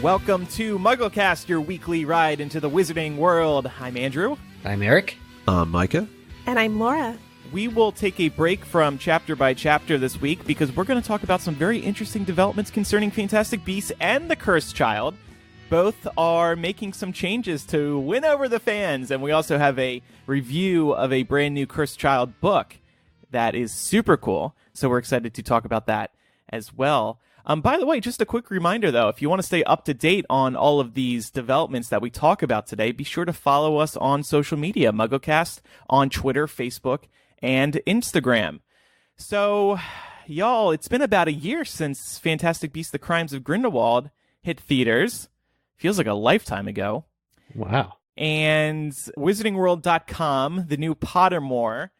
Welcome to MuggleCast, your weekly ride into the wizarding world. I'm Andrew. I'm Eric. I'm Micah. And I'm Laura. We will take a break from chapter by chapter this week because we're going to talk about some very interesting developments concerning Fantastic Beasts and the Cursed Child. Both are making some changes to win over the fans, and we also have a review of a brand new Cursed Child book that is super cool, so we're excited to talk about that as well. By the way, just a quick reminder, though, if you want to stay up to date on all of these developments that we talk about today, be sure to follow us on social media, MuggleCast, on Twitter, Facebook, and Instagram. So, y'all, it's been about a year since Fantastic Beasts: The Crimes of Grindelwald hit theaters. Feels like a lifetime ago. Wow. And WizardingWorld.com, the new Pottermore,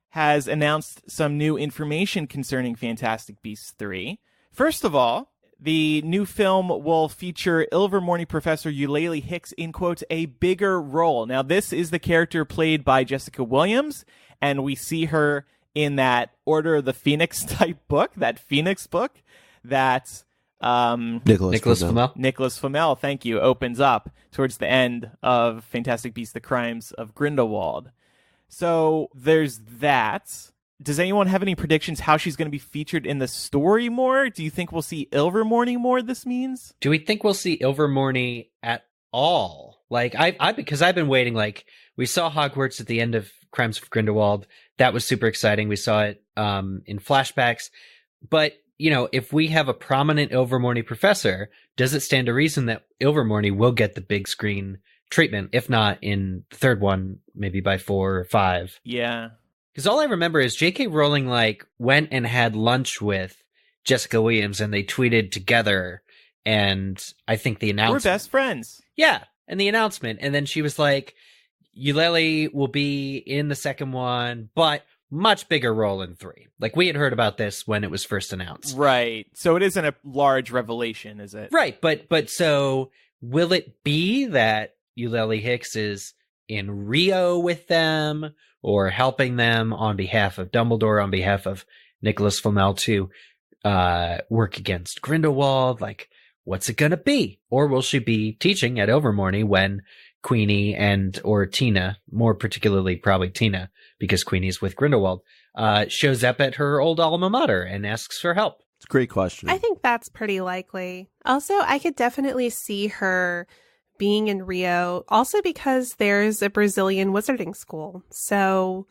has announced some new information concerning Fantastic Beasts 3. First of all, the new film will feature Ilvermorny Professor Eulalie Hicks in, quote, a bigger role. Now, this is the character played by Jessica Williams, and we see her in that Order of the Phoenix type book, that Phoenix book, that Nicholas Flamel, thank you, opens up towards the end of Fantastic Beasts: The Crimes of Grindelwald. So there's that. Does anyone have any predictions how she's going to be featured in the story more? Do you think we'll see Ilvermorny more, this means? Do we think we'll see Ilvermorny at all? Like, because I've been waiting, like, we saw Hogwarts at the end of Crimes of Grindelwald. That was super exciting. We saw it in flashbacks. But, you know, if we have a prominent Ilvermorny professor, does it stand to reason that Ilvermorny will get the big screen treatment? If not in the third one, maybe by 4 or 5. Yeah. Because all I remember is J.K. Rowling, like, went and had lunch with Jessica Williams, and they tweeted together, and I think the announcement... We're best friends. Yeah, and the announcement, and then she was like, Eulalie will be in the second one, but much bigger role in 3. Like, we had heard about this when it was first announced. Right, so it isn't a large revelation, is it? Right, but so, will it be that Eulalie Hicks is in Rio with them, or helping them on behalf of Dumbledore, on behalf of Nicholas Flamel to work against Grindelwald? Like, what's it going to be? Or will she be teaching at Ilvermorny when Queenie or Tina, more particularly probably Tina, because Queenie's with Grindelwald, shows up at her old alma mater and asks for help? It's a great question. I think that's pretty likely. Also, I could definitely see her being in Rio, also because there's a Brazilian wizarding school. So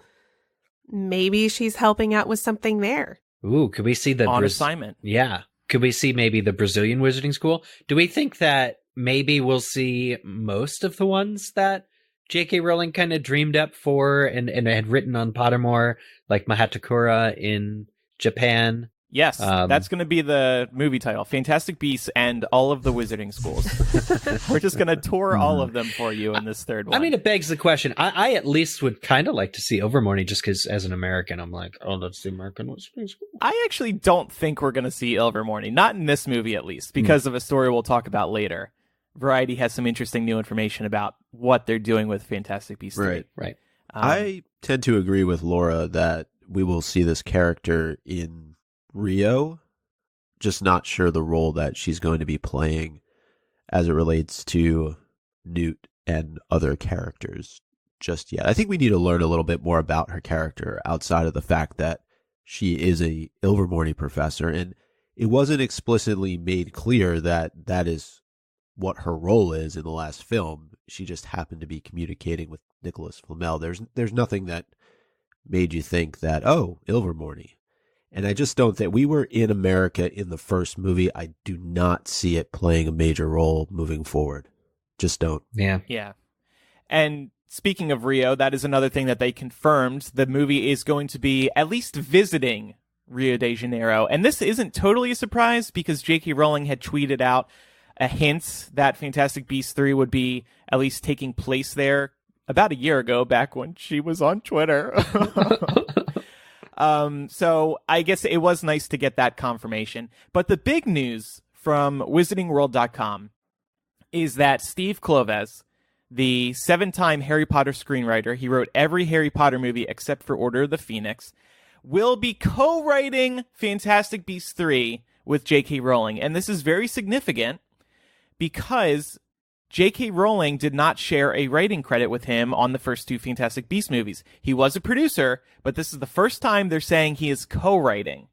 maybe she's helping out with something there. Ooh, could we see the... On assignment. Yeah. Could we see maybe the Brazilian wizarding school? Do we think that maybe we'll see most of the ones that J.K. Rowling kind of dreamed up for and had written on Pottermore, like Mahatakura in Japan? Yes, that's going to be the movie title. Fantastic Beasts and all of the wizarding schools. We're just going to tour all of them for you in this third one. I mean, it begs the question. I at least would kind of like to see Ilvermorny just because as an American, I'm like, oh, that's the American wizarding school. I actually don't think we're going to see Ilvermorny. Not in this movie, at least, because of a story we'll talk about later. Variety has some interesting new information about what they're doing with Fantastic Beasts 3. Right. I tend to agree with Laura that we will see this character in Rio, just not sure the role that she's going to be playing as it relates to Newt and other characters just yet. I think we need to learn a little bit more about her character outside of the fact that she is a Ilvermorny professor, and it wasn't explicitly made clear that that is what her role is in the last film. She just happened to be communicating with Nicholas Flamel. There's nothing that made you think that, oh, Ilvermorny. And I just don't think we were in America in the first movie. I do not see it playing a major role moving forward. Just don't. Yeah. Yeah. And speaking of Rio, that is another thing that they confirmed. The movie is going to be at least visiting Rio de Janeiro. And this isn't totally a surprise because J.K. Rowling had tweeted out a hint that Fantastic Beasts 3 would be at least taking place there about a year ago, back when she was on Twitter. So I guess it was nice to get that confirmation. But the big news from WizardingWorld.com is that Steve Kloves, the 7-time Harry Potter screenwriter, he wrote every Harry Potter movie except for Order of the Phoenix, will be co-writing Fantastic Beasts 3 with J.K. Rowling. And this is very significant because J.K. Rowling did not share a writing credit with him on the first two Fantastic Beasts movies. He was a producer, but this is the first time they're saying he is co-writing.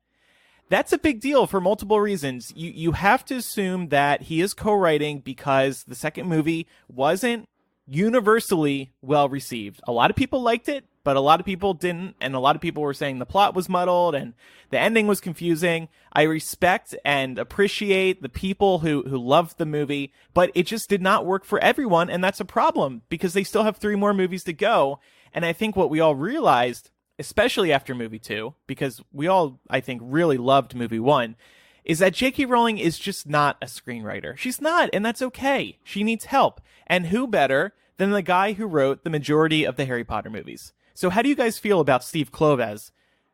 That's a big deal for multiple reasons. You have to assume that he is co-writing because the second movie wasn't universally well received. A lot of people liked it, but a lot of people didn't, and a lot of people were saying the plot was muddled and the ending was confusing. I respect and appreciate the people who loved the movie, but it just did not work for everyone, and that's a problem because they still have 3 more movies to go. And I think what we all realized, especially after movie 2, because we all, I think, really loved movie 1, is that J.K. Rowling is just not a screenwriter. She's not, and that's okay. She needs help. And who better than the guy who wrote the majority of the Harry Potter movies? So how do you guys feel about Steve Kloves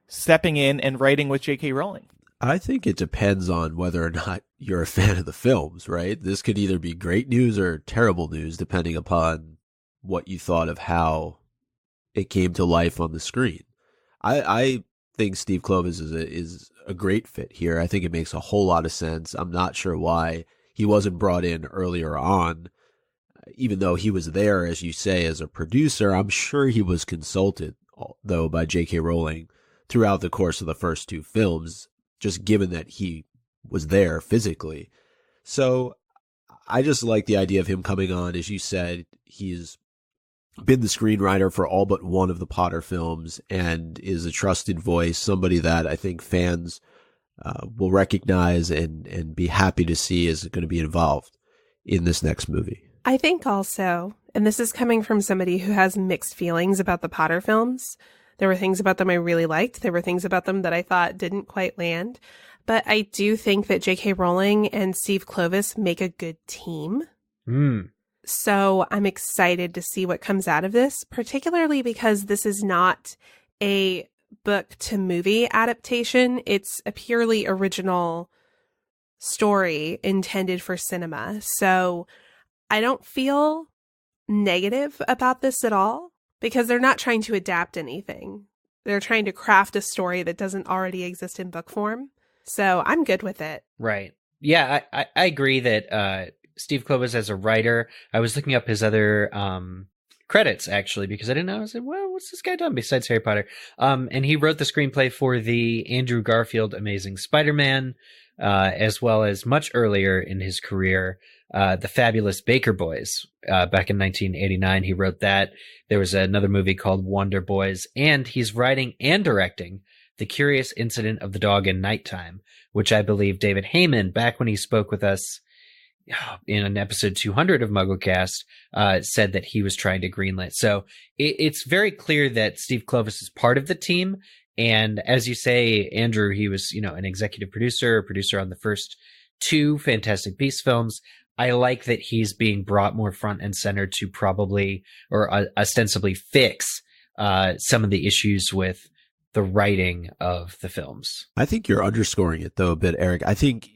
stepping in and writing with J.K. Rowling? I think it depends on whether or not you're a fan of the films, right? This could either be great news or terrible news, depending upon what you thought of how it came to life on the screen. I think Steve Kloves is a great fit here. I think it makes a whole lot of sense. I'm not sure why he wasn't brought in earlier on. Even though he was there, as you say, as a producer, I'm sure he was consulted, though, by J.K. Rowling throughout the course of the first 2 films, just given that he was there physically. So I just like the idea of him coming on. As you said, he's been the screenwriter for all but one of the Potter films and is a trusted voice, somebody that I think fans will recognize and be happy to see is going to be involved in this next movie. I think also, and this is coming from somebody who has mixed feelings about the Potter films. There were things about them I really liked. There were things about them that I thought didn't quite land. But I do think that J.K. Rowling and Steve Kloves make a good team. So I'm excited to see what comes out of this, particularly because this is not a book to movie adaptation. It's a purely original story intended for cinema. So I don't feel negative about this at all because they're not trying to adapt anything. They're trying to craft a story that doesn't already exist in book form. So I'm good with it. Right. Yeah, I agree that Steve Kloves as a writer, I was looking up his other credits, actually, because I didn't know. I was like, well, what's this guy done besides Harry Potter? And he wrote the screenplay for the Andrew Garfield Amazing Spider-Man, as well as much earlier in his career, The Fabulous Baker Boys. Back in 1989, he wrote that. There was another movie called Wonder Boys, and he's writing and directing The Curious Incident of the Dog in Nighttime, which I believe David Heyman, back when he spoke with us in an episode 200 of MuggleCast, said that he was trying to greenlit. So it's very clear that Steve Kloves is part of the team. And as you say, Andrew, he was, an executive producer, a producer on the first 2 Fantastic Beasts films. I like that he's being brought more front and center to probably or ostensibly fix some of the issues with the writing of the films. I think you're underscoring it, though, a bit, Eric. I think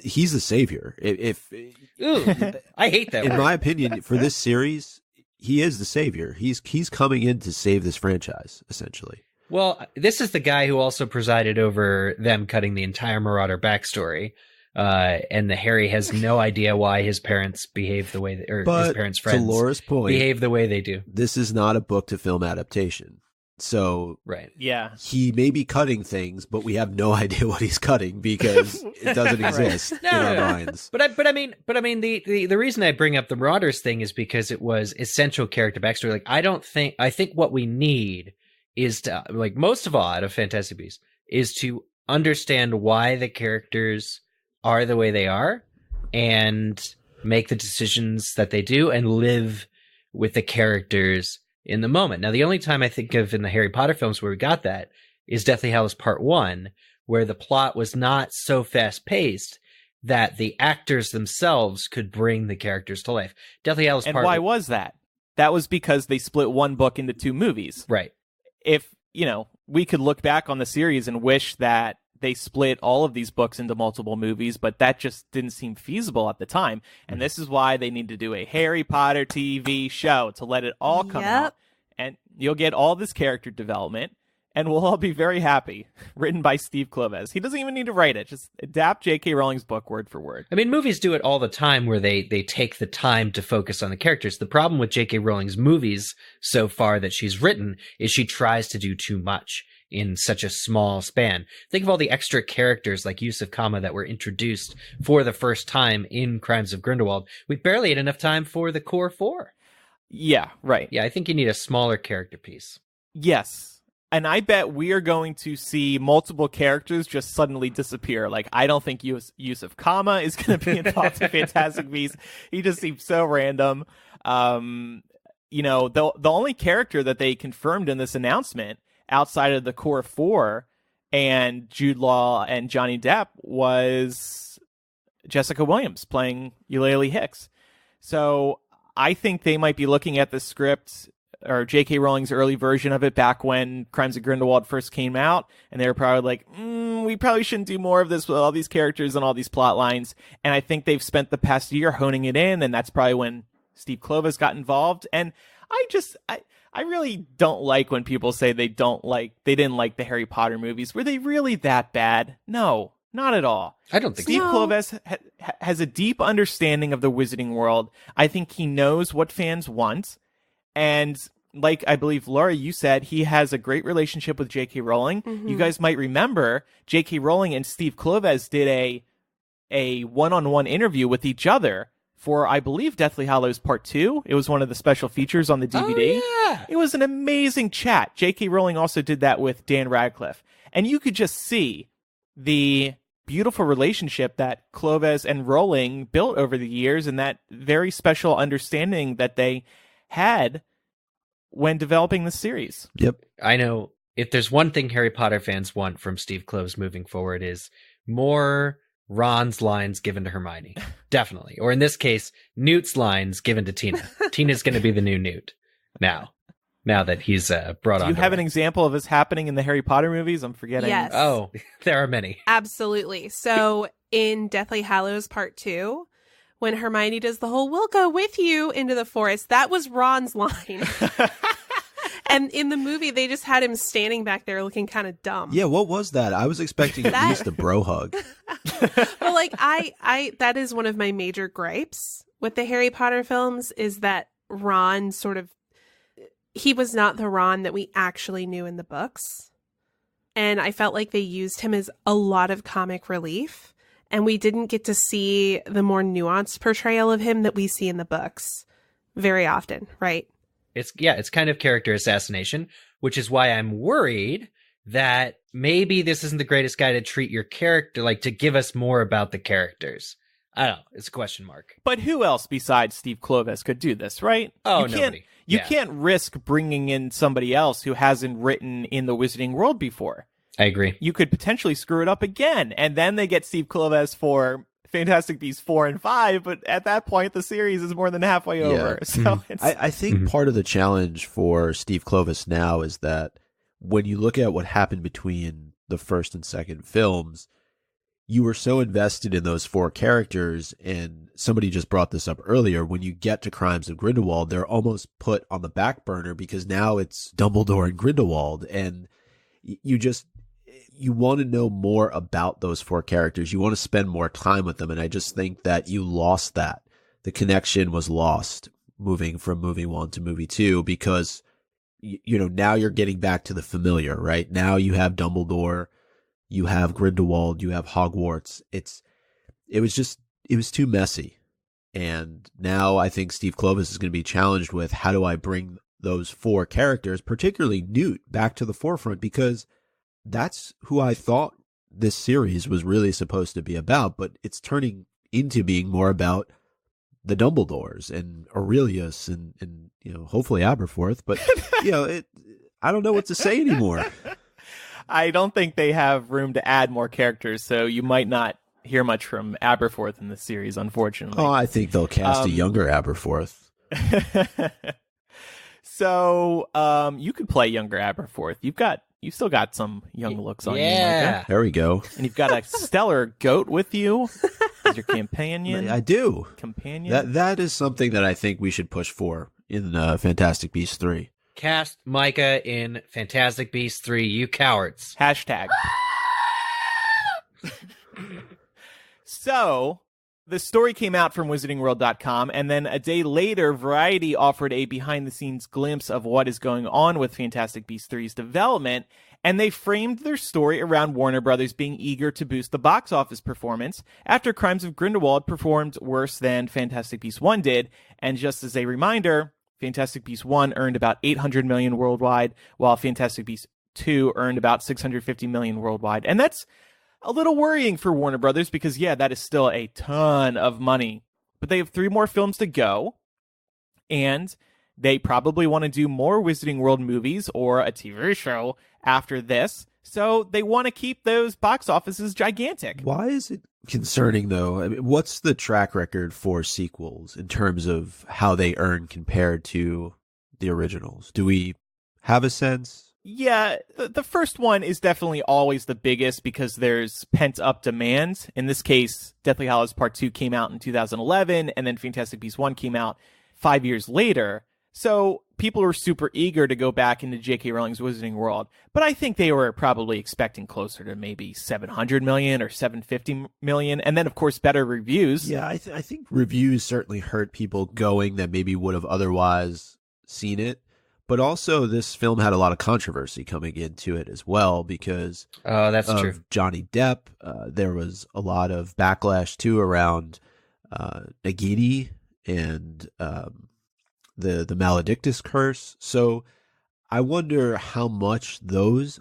he's the savior. Ooh, I hate that. In my opinion, for this series, he is the savior. He's coming in to save this franchise, essentially. Well, this is the guy who also presided over them cutting the entire Marauder backstory. And the Harry has no idea why his parents behave the way his parents' friends to Laura's point, behave the way they do. This is not a book to film adaptation. So right. Yeah. He may be cutting things, but we have no idea what he's cutting because it doesn't exist in our minds. But I mean the reason I bring up the Marauders thing is because it was essential character backstory. Like I think what we need is to, like, most of all out of Fantastic Beasts, is to understand why the characters are the way they are and make the decisions that they do and live with the characters in the moment. Now, the only time I think of in the Harry Potter films where we got that is Deathly Hallows Part 1, where the plot was not so fast-paced that the actors themselves could bring the characters to life. Deathly Hallows Part 1. And why was that? That was because they split one book into 2 movies. Right. If, we could look back on the series and wish that they split all of these books into multiple movies, but that just didn't seem feasible at the time. And this is why they need to do a Harry Potter TV show to let it all come out. And you'll get all this character development. and we'll all be very happy. Written by Steve Kloves. He doesn't even need to write it. Just adapt J.K. Rowling's book word for word. I mean, movies do it all the time where they take the time to focus on the characters. The problem with J.K. Rowling's movies so far that she's written is she tries to do too much in such a small span. Think of all the extra characters like Yusuf Kama that were introduced for the first time in Crimes of Grindelwald. We barely had enough time for the core four. Yeah, right. Yeah, I think you need a smaller character piece. Yes. And I bet we are going to see multiple characters just suddenly disappear. Like, I don't think Yusuf Kama is going to be involved in Fantastic Beasts. He just seems so random. You know, the only character that they confirmed in this announcement outside of the core four and Jude Law and Johnny Depp was Jessica Williams playing Eulalie Hicks. So I think they might be looking at the script or J.K. Rowling's early version of it back when Crimes of Grindelwald first came out, and they were probably like, we probably shouldn't do more of this with all these characters and all these plot lines. And I think they've spent the past year honing it in, and that's probably when Steve Kloves got involved. And I really don't like when people say they didn't like the Harry Potter movies. Were they really that bad? No, not at all. I don't think Steve Kloves has a deep understanding of the wizarding world. I think he knows what fans want. And like I believe, Laura, you said, he has a great relationship with J.K. Rowling. Mm-hmm. You guys might remember J.K. Rowling and Steve Kloves did a one-on-one interview with each other for, I believe, Deathly Hallows Part 2. It was one of the special features on the DVD. Oh, yeah. It was an amazing chat. J.K. Rowling also did that with Dan Radcliffe. And you could just see the beautiful relationship that Kloves and Rowling built over the years and that very special understanding that they had when developing the series. Yep. I know if there's one thing Harry Potter fans want from Steve Kloves moving forward is more Ron's lines given to Hermione. Definitely. Or in this case, Newt's lines given to Tina. Tina's going to be the new Newt now that he's brought on. Do you have an example of this happening in the Harry Potter movies? I'm forgetting. Yes. Oh, there are many. Absolutely. So in Deathly Hallows Part 2, when Hermione does the whole, we'll go with you into the forest, that was Ron's line. And in the movie, they just had him standing back there looking kind of dumb. Yeah, what was that? I was expecting at least a bro hug. Well, like, I that is one of my major gripes with the Harry Potter films is that Ron he was not the Ron that we actually knew in the books. And I felt like they used him as a lot of comic relief. And we didn't get to see the more nuanced portrayal of him that we see in the books very often, right? It's kind of character assassination, which is why I'm worried that maybe this isn't the greatest guy to treat your character, like to give us more about the characters. I don't know. It's a question mark. But who else besides Steve Kloves could do this, right? Oh, nobody. You can't risk bringing in somebody else who hasn't written in the Wizarding world before. I agree. You could potentially screw it up again, and then they get Steve Kloves for Fantastic Beasts 4 and 5, but at that point, the series is more than halfway over. So I think part of the challenge for Steve Kloves now is that when you look at what happened between the first and second films, you were so invested in those four characters, and somebody just brought this up earlier, when you get to Crimes of Grindelwald, they're almost put on the back burner because now it's Dumbledore and Grindelwald, and you want to know more about those four characters. You want to spend more time with them. And I just think that you lost that. The connection was lost moving from movie 1 to movie 2 because, now you're getting back to the familiar, right? Now you have Dumbledore, you have Grindelwald, you have Hogwarts. It was too messy. And now I think Steve Kloves is going to be challenged with how do I bring those four characters, particularly Newt, back to the forefront, because that's who I thought this series was really supposed to be about, but it's turning into being more about the Dumbledores and Aurelius and hopefully Aberforth, but I don't know what to say anymore. I don't think they have room to add more characters, so you might not hear much from Aberforth in the series, unfortunately. Oh, I think they'll cast a younger Aberforth. So, you could play younger Aberforth. You've still got some young looks on you. Micah. There we go. And you've got a stellar goat with you as your companion. I do. Companion. That is something that I think we should push for in Fantastic Beasts 3. Cast Micah in Fantastic Beasts 3, you cowards. Hashtag. So, the story came out from wizardingworld.com, and then a day later, Variety offered a behind-the-scenes glimpse of what is going on with Fantastic Beasts 3's development, and they framed their story around Warner Brothers being eager to boost the box office performance after Crimes of Grindelwald performed worse than Fantastic Beasts 1 did. And just as a reminder, Fantastic Beasts 1 earned about $800 million worldwide, while Fantastic Beasts 2 earned about $650 million worldwide. And that's a little worrying for Warner Brothers because, yeah, that is still a ton of money. But they have 3 more films to go, and they probably want to do more Wizarding World movies or a TV show after this. So they want to keep those box offices gigantic. Why is it concerning, though? I mean, what's the track record for sequels in terms of how they earn compared to the originals? Do we have a sense? Yeah, the first one is definitely always the biggest because there's pent-up demand. In this case, Deathly Hallows Part 2 came out in 2011, and then Fantastic Beasts 1 came out 5 years later. So people were super eager to go back into J.K. Rowling's Wizarding World, but I think they were probably expecting closer to maybe 700 million or 750 million, and then, of course, better reviews. Yeah, I think reviews certainly hurt people going that maybe would have otherwise seen it. But also, this film had a lot of controversy coming into it as well because that's of true. Johnny Depp. There was a lot of backlash, too, around Nagini and the Maledictus curse. So I wonder how much those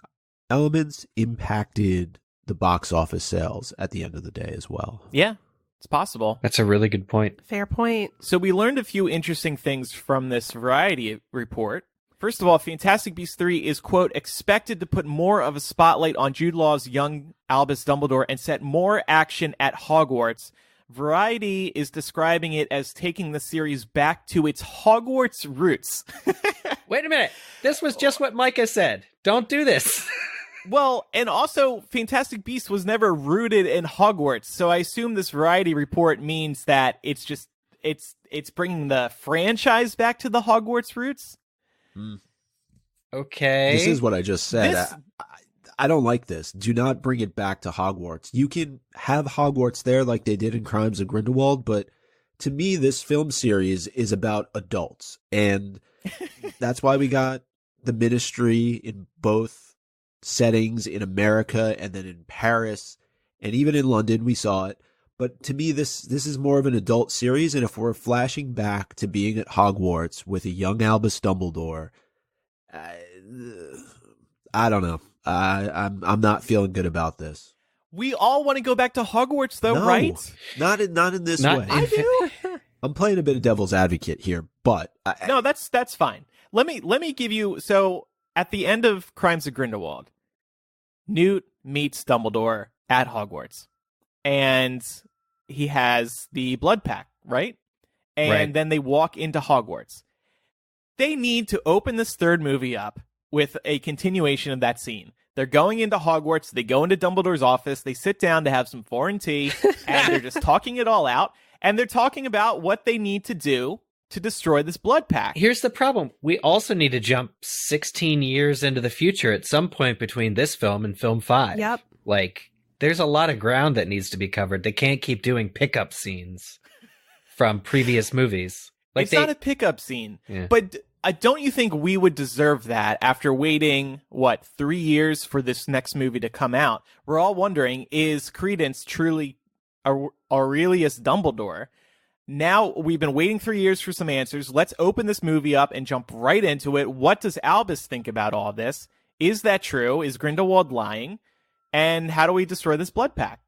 elements impacted the box office sales at the end of the day as well. Yeah, it's possible. That's a really good point. Fair point. So we learned a few interesting things from this Variety report. First of all, Fantastic Beasts 3 is, quote, expected to put more of a spotlight on Jude Law's young Albus Dumbledore and set more action at Hogwarts. Variety is describing it as taking the series back to its Hogwarts roots. Wait a minute. This was just what Micah said. Don't do this. Well, and also, Fantastic Beasts was never rooted in Hogwarts, so I assume this Variety report means that it's just, it's bringing the franchise back to the Hogwarts roots. Okay. This is what I just said. I don't like this. Do not bring it back to Hogwarts. You can have Hogwarts there like they did in Crimes of Grindelwald, but to me, this film series is about adults. And that's why we got the Ministry in both settings, in America and then in Paris. And even in London, we saw it. But to me, this is more of an adult series. And if we're flashing back to being at Hogwarts with a young Albus Dumbledore, I don't know. I'm not feeling good about this. We all want to go back to Hogwarts, though, No, right? Not in this Not way. I do. I'm playing a bit of devil's advocate here, but No, that's fine. Let me give you. So at the end of Crimes of Grindelwald, Newt meets Dumbledore at Hogwarts, and he has the blood pact, right? And Right. then they walk into Hogwarts. They need to open this third movie up with a continuation of that scene. They're going into Hogwarts. They go into Dumbledore's office. They sit down to have some foreign tea, and they're just talking it all out. And they're talking about what they need to do to destroy this blood pact. Here's the problem. We also need to jump 16 years into the future at some point between this film and film 5. Yep. Like, there's a lot of ground that needs to be covered. They can't keep doing pickup scenes from previous movies. Like, It's not a pickup scene, Yeah. but don't you think we would deserve that after waiting, 3 years for this next movie to come out? We're all wondering, is Credence truly Aurelius Dumbledore? Now we've been waiting 3 years for some answers. Let's open this movie up and jump right into it. What does Albus think about all this? Is that true? Is Grindelwald lying? And how do we destroy this blood pact?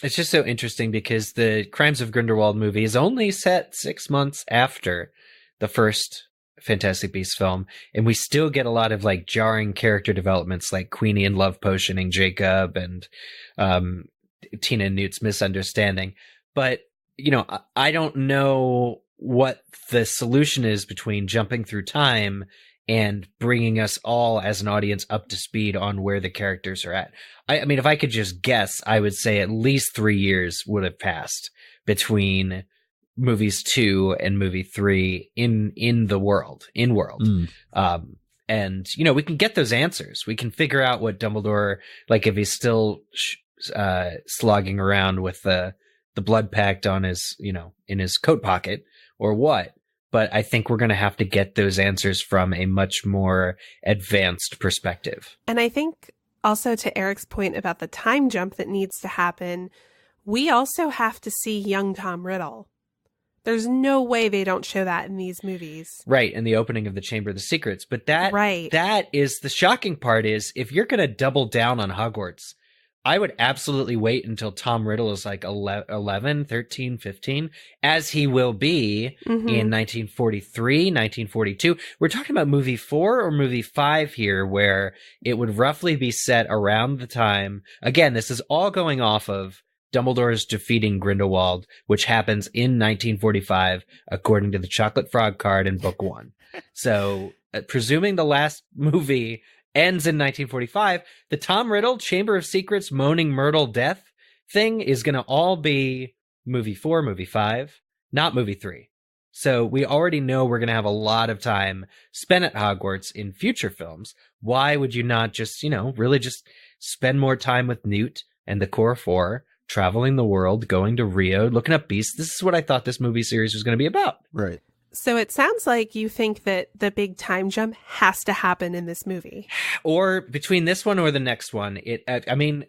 It's just so interesting because the Crimes of Grindelwald movie is only set 6 months after the first Fantastic Beasts film, and we still get a lot of like jarring character developments, like Queenie and love potioning Jacob and Tina and Newt's misunderstanding. But you know, I don't know what the solution is between jumping through time and bringing us all as an audience up to speed on where the characters are at. I mean, if I could just guess, I would say at least 3 years would have passed between movies 2 and movie 3 in world. And, you know, we can get those answers. We can figure out what Dumbledore, like if he's still slogging around with the blood pact on his, you know, in his coat pocket or what. But I think we're going to have to get those answers from a much more advanced perspective. And I think also to Eric's point about the time jump that needs to happen, we also have to see young Tom Riddle. There's no way they don't show that in these movies. Right, in the opening of the Chamber of the Secrets. But that is the shocking part is if you're going to double down on Hogwarts, I would absolutely wait until Tom Riddle is like 11, 13, 15, as he will be in 1943, 1942. We're talking about movie 4 or movie 5 here, where it would roughly be set around the time. Again, this is all going off of Dumbledore's defeating Grindelwald, which happens in 1945, according to the Chocolate Frog card in book 1. So, presuming the last movie ends in 1945, the Tom Riddle Chamber of Secrets Moaning Myrtle death thing is going to all be movie 4, movie 5, not movie 3. So we already know we're going to have a lot of time spent at Hogwarts in future films. Why would you not just, you know, really just spend more time with Newt and the Core Four, traveling the world, going to Rio, looking up beasts? This is what I thought this movie series was going to be about. Right. So it sounds like you think that the big time jump has to happen in this movie. Or between this one or the next one. I mean,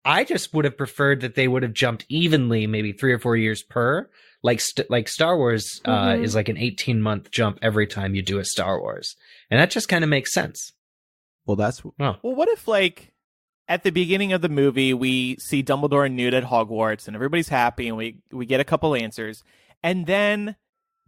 I just would have preferred that they would have jumped evenly, maybe 3 or 4 years per. Like Star Wars is like an 18-month jump every time you do a Star Wars. And that just kind of makes sense. Well, Well, what if, like, at the beginning of the movie, we see Dumbledore and Newt at Hogwarts, and everybody's happy, and we get a couple answers, and then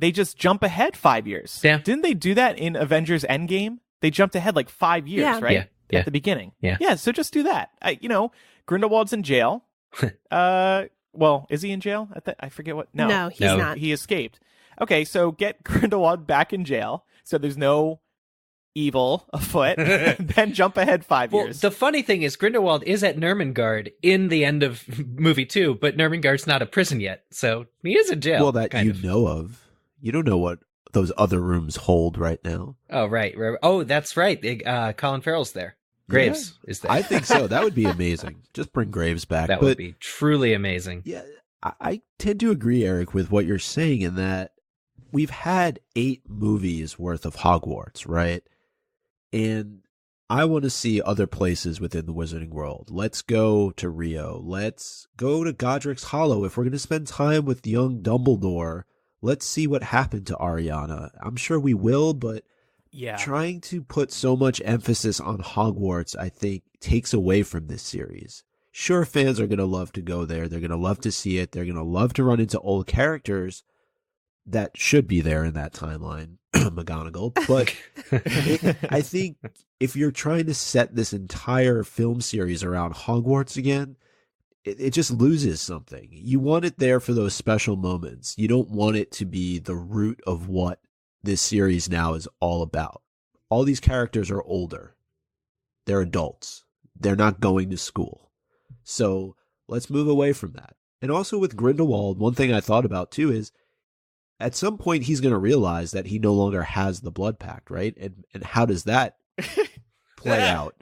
they just jump ahead 5 years. Yeah. Didn't they do that in Avengers Endgame? They jumped ahead like 5 years, right? Yeah. At the beginning. Yeah. So just do that. You know, Grindelwald's in jail. Well, is he in jail? I forget what. No, he's not. He escaped. Okay, so get Grindelwald back in jail, so there's no evil afoot, then jump ahead 5 years. The funny thing is Grindelwald is at Nurmengard in the end of movie 2, but Nurmengard's not a prison yet, so he is in jail. Well, that you know of. You don't know what those other rooms hold right now. Oh, right. Oh, that's right. Colin Farrell's there. Graves is there. I think so. That would be amazing. Just bring Graves back. That would be truly amazing. Yeah, I tend to agree, Eric, with what you're saying in that we've had 8 movies worth of Hogwarts, right? And I want to see other places within the Wizarding World. Let's go to Rio. Let's go to Godric's Hollow. If we're going to spend time with young Dumbledore, let's see what happened to Ariana. I'm sure we will, but trying to put so much emphasis on Hogwarts, I think, takes away from this series. Sure, fans are going to love to go there. They're going to love to see it. They're going to love to run into old characters that should be there in that timeline, McGonagall. But I think if you're trying to set this entire film series around Hogwarts again, it just loses something. You want it there for those special moments. You don't want it to be the root of what this series now is all about. All these characters are older. They're adults. They're not going to school. So let's move away from that. And also with Grindelwald, one thing I thought about too is at some point he's going to realize that he no longer has the blood pact, right? And how does that play out?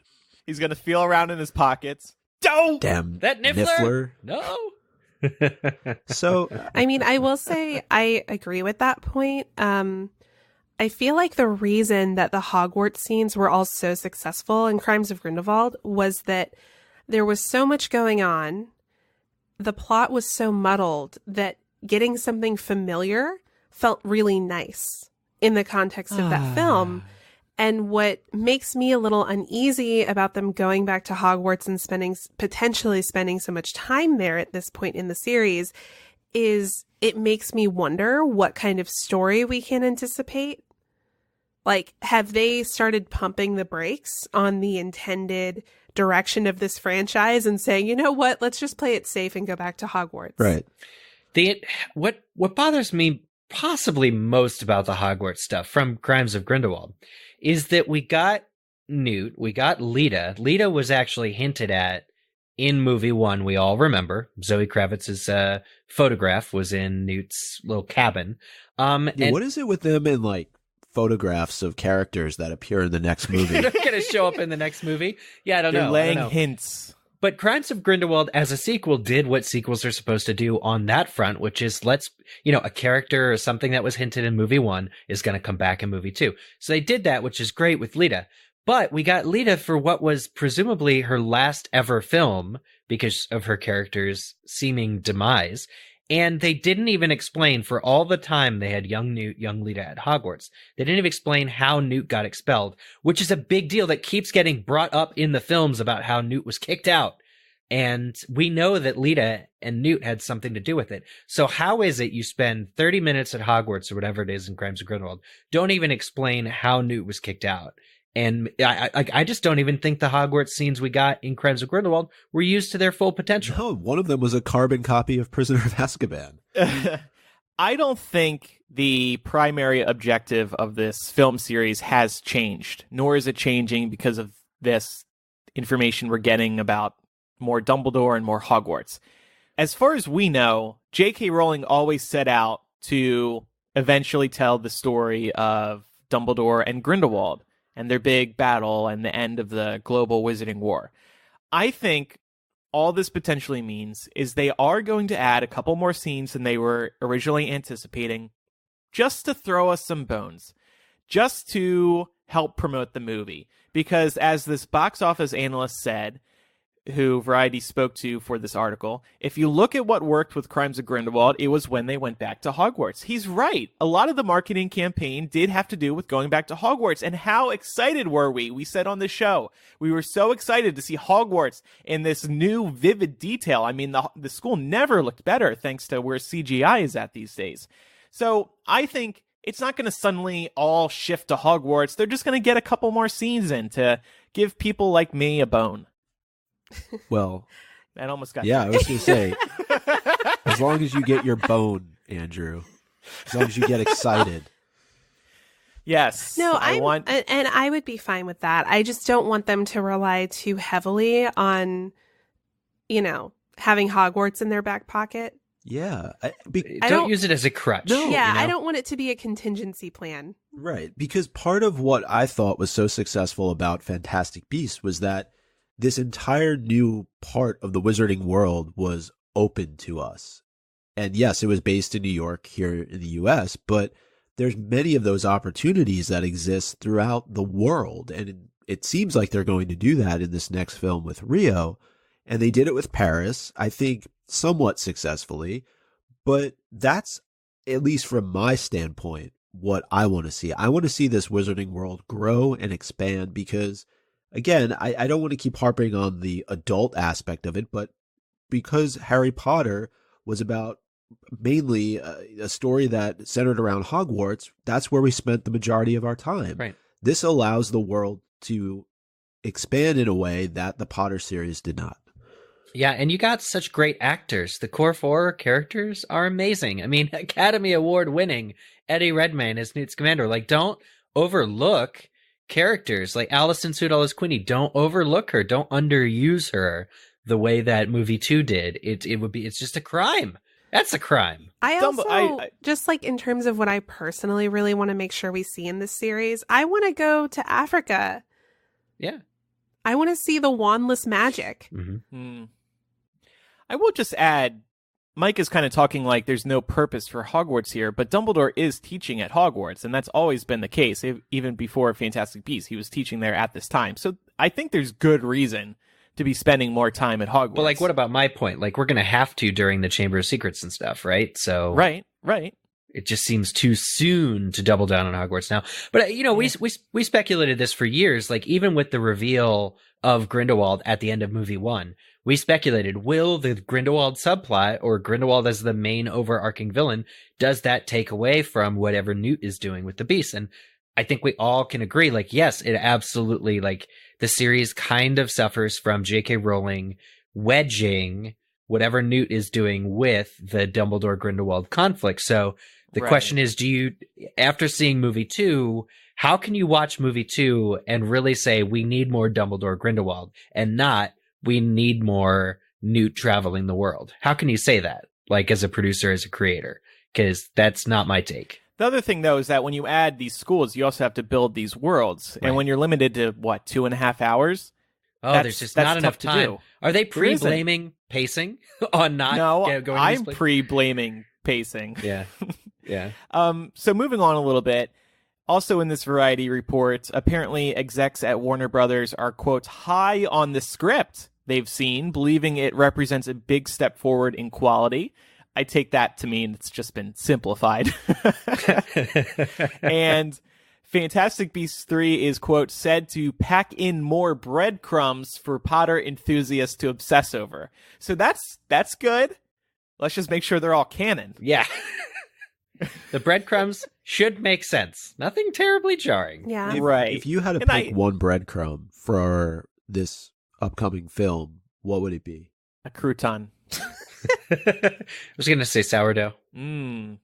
He's going to feel around in his pockets. Don't! Damn that Niffler. No. So, I mean, I will say I agree with that point. I feel like the reason that the Hogwarts scenes were all so successful in Crimes of Grindelwald was that there was so much going on. The plot was so muddled that getting something familiar felt really nice in the context of that film. And what makes me a little uneasy about them going back to Hogwarts and potentially spending so much time there at this point in the series is it makes me wonder what kind of story we can anticipate. Like, have they started pumping the brakes on the intended direction of this franchise and saying, you know what, let's just play it safe and go back to Hogwarts? Right. What bothers me possibly most about the Hogwarts stuff from Crimes of Grindelwald is that we got Newt, we got Lita. Lita was actually hinted at in movie 1, we all remember. Zoe Kravitz's photograph was in Newt's little cabin. And what is it with them in like photographs of characters that appear in the next movie. They're going to show up in the next movie. Yeah, I don't They're know. laying hints. But Crimes of Grindelwald as a sequel did what sequels are supposed to do on that front, which is a character or something that was hinted in movie 1 is going to come back in movie 2. So they did that, which is great with Lita. But we got Lita for what was presumably her last ever film because of her character's seeming demise. And they didn't even explain, for all the time they had young Newt, young Lita at Hogwarts, they didn't even explain how Newt got expelled, which is a big deal that keeps getting brought up in the films about how Newt was kicked out. And we know that Lita and Newt had something to do with it. So how is it you spend 30 minutes at Hogwarts or whatever it is in Crimes of Grindelwald, don't even explain how Newt was kicked out? And I just don't even think the Hogwarts scenes we got in Crimes of Grindelwald were used to their full potential. No, one of them was a carbon copy of Prisoner of Azkaban. I don't think the primary objective of this film series has changed, nor is it changing because of this information we're getting about more Dumbledore and more Hogwarts. As far as we know, J.K. Rowling always set out to eventually tell the story of Dumbledore and Grindelwald and their big battle and the end of the global wizarding war. I think all this potentially means is they are going to add a couple more scenes than they were originally anticipating, just to throw us some bones, just to help promote the movie. Because as this box office analyst said, who Variety spoke to for this article, if you look at what worked with Crimes of Grindelwald, it was when they went back to Hogwarts. He's right. A lot of the marketing campaign did have to do with going back to Hogwarts. And how excited were we? We said on the show, we were so excited to see Hogwarts in this new vivid detail. I mean, the school never looked better thanks to where CGI is at these days. So I think it's not going to suddenly all shift to Hogwarts. They're just going to get a couple more scenes in to give people like me a bone. Well, that almost got I was going to say, as long as you get your bone, Andrew, as long as you get excited. Yes. No, and I would be fine with that. I just don't want them to rely too heavily on, having Hogwarts in their back pocket. Yeah. Don't use it as a crutch. No. Yeah, I don't want it to be a contingency plan. Right. Because part of what I thought was so successful about Fantastic Beasts was that this entire new part of the wizarding world was open to us. And yes, it was based in New York here in the US, but there's many of those opportunities that exist throughout the world. And it seems like they're going to do that in this next film with Rio. And they did it with Paris, I think somewhat successfully. But that's, at least from my standpoint, what I want to see. I want to see this wizarding world grow and expand because, again, I don't want to keep harping on the adult aspect of it, but because Harry Potter was about mainly a story that centered around Hogwarts, that's where we spent the majority of our time. Right. This allows the world to expand in a way that the Potter series did not. Yeah, and you got such great actors. The core 4 characters are amazing. I mean, Academy Award winning Eddie Redmayne as Newt Scamander. Like, don't overlook characters like Alison Sudol as Queenie. Don't overlook her. Don't underuse her the way that movie 2 did. It's just a crime. That's a crime. I also, just like in terms of what I personally really want to make sure we see in this series, I want to go to Africa. Yeah. I want to see the wandless magic. Mm-hmm. I will just add, Mike is kind of talking like there's no purpose for Hogwarts here, but Dumbledore is teaching at Hogwarts, and that's always been the case. Even before Fantastic Beasts, he was teaching there at this time. So I think there's good reason to be spending more time at Hogwarts. Well, like, what about my point? Like, we're going to have to during the Chamber of Secrets and stuff, right? So Right. It just seems too soon to double down on Hogwarts now. But, we speculated this for years, like even with the reveal of Grindelwald at the end of movie 1, we speculated, will the Grindelwald subplot or Grindelwald as the main overarching villain, does that take away from whatever Newt is doing with the Beast? And I think we all can agree, like, yes, it absolutely, like, the series kind of suffers from J.K. Rowling wedging whatever Newt is doing with the Dumbledore-Grindelwald conflict. So the question is, after seeing movie 2, how can you watch movie 2 and really say we need more Dumbledore-Grindelwald and not we need more Newt traveling the world? How can you say that, like, as a producer, as a creator? Because that's not my take. The other thing, though, is that when you add these schools, you also have to build these worlds. Right. And when you're limited to, 2.5 hours? There's just not enough to time. do. Are they There isn't. pre-blaming pacing on not going to I'm these places? pre-blaming pacing. Yeah. Yeah. So moving on a little bit, also in this Variety report, apparently execs at Warner Brothers are, quote, high on the script they've seen, believing it represents a big step forward in quality. I take that to mean it's just been simplified. And Fantastic Beasts 3 is, quote, said to pack in more breadcrumbs for Potter enthusiasts to obsess over. So that's good. Let's just make sure they're all canon. Yeah. The breadcrumbs should make sense. Nothing terribly jarring. Yeah. Right. If you had to And pick one breadcrumb for this upcoming film, what would it be? A crouton. I was going to say sourdough. No,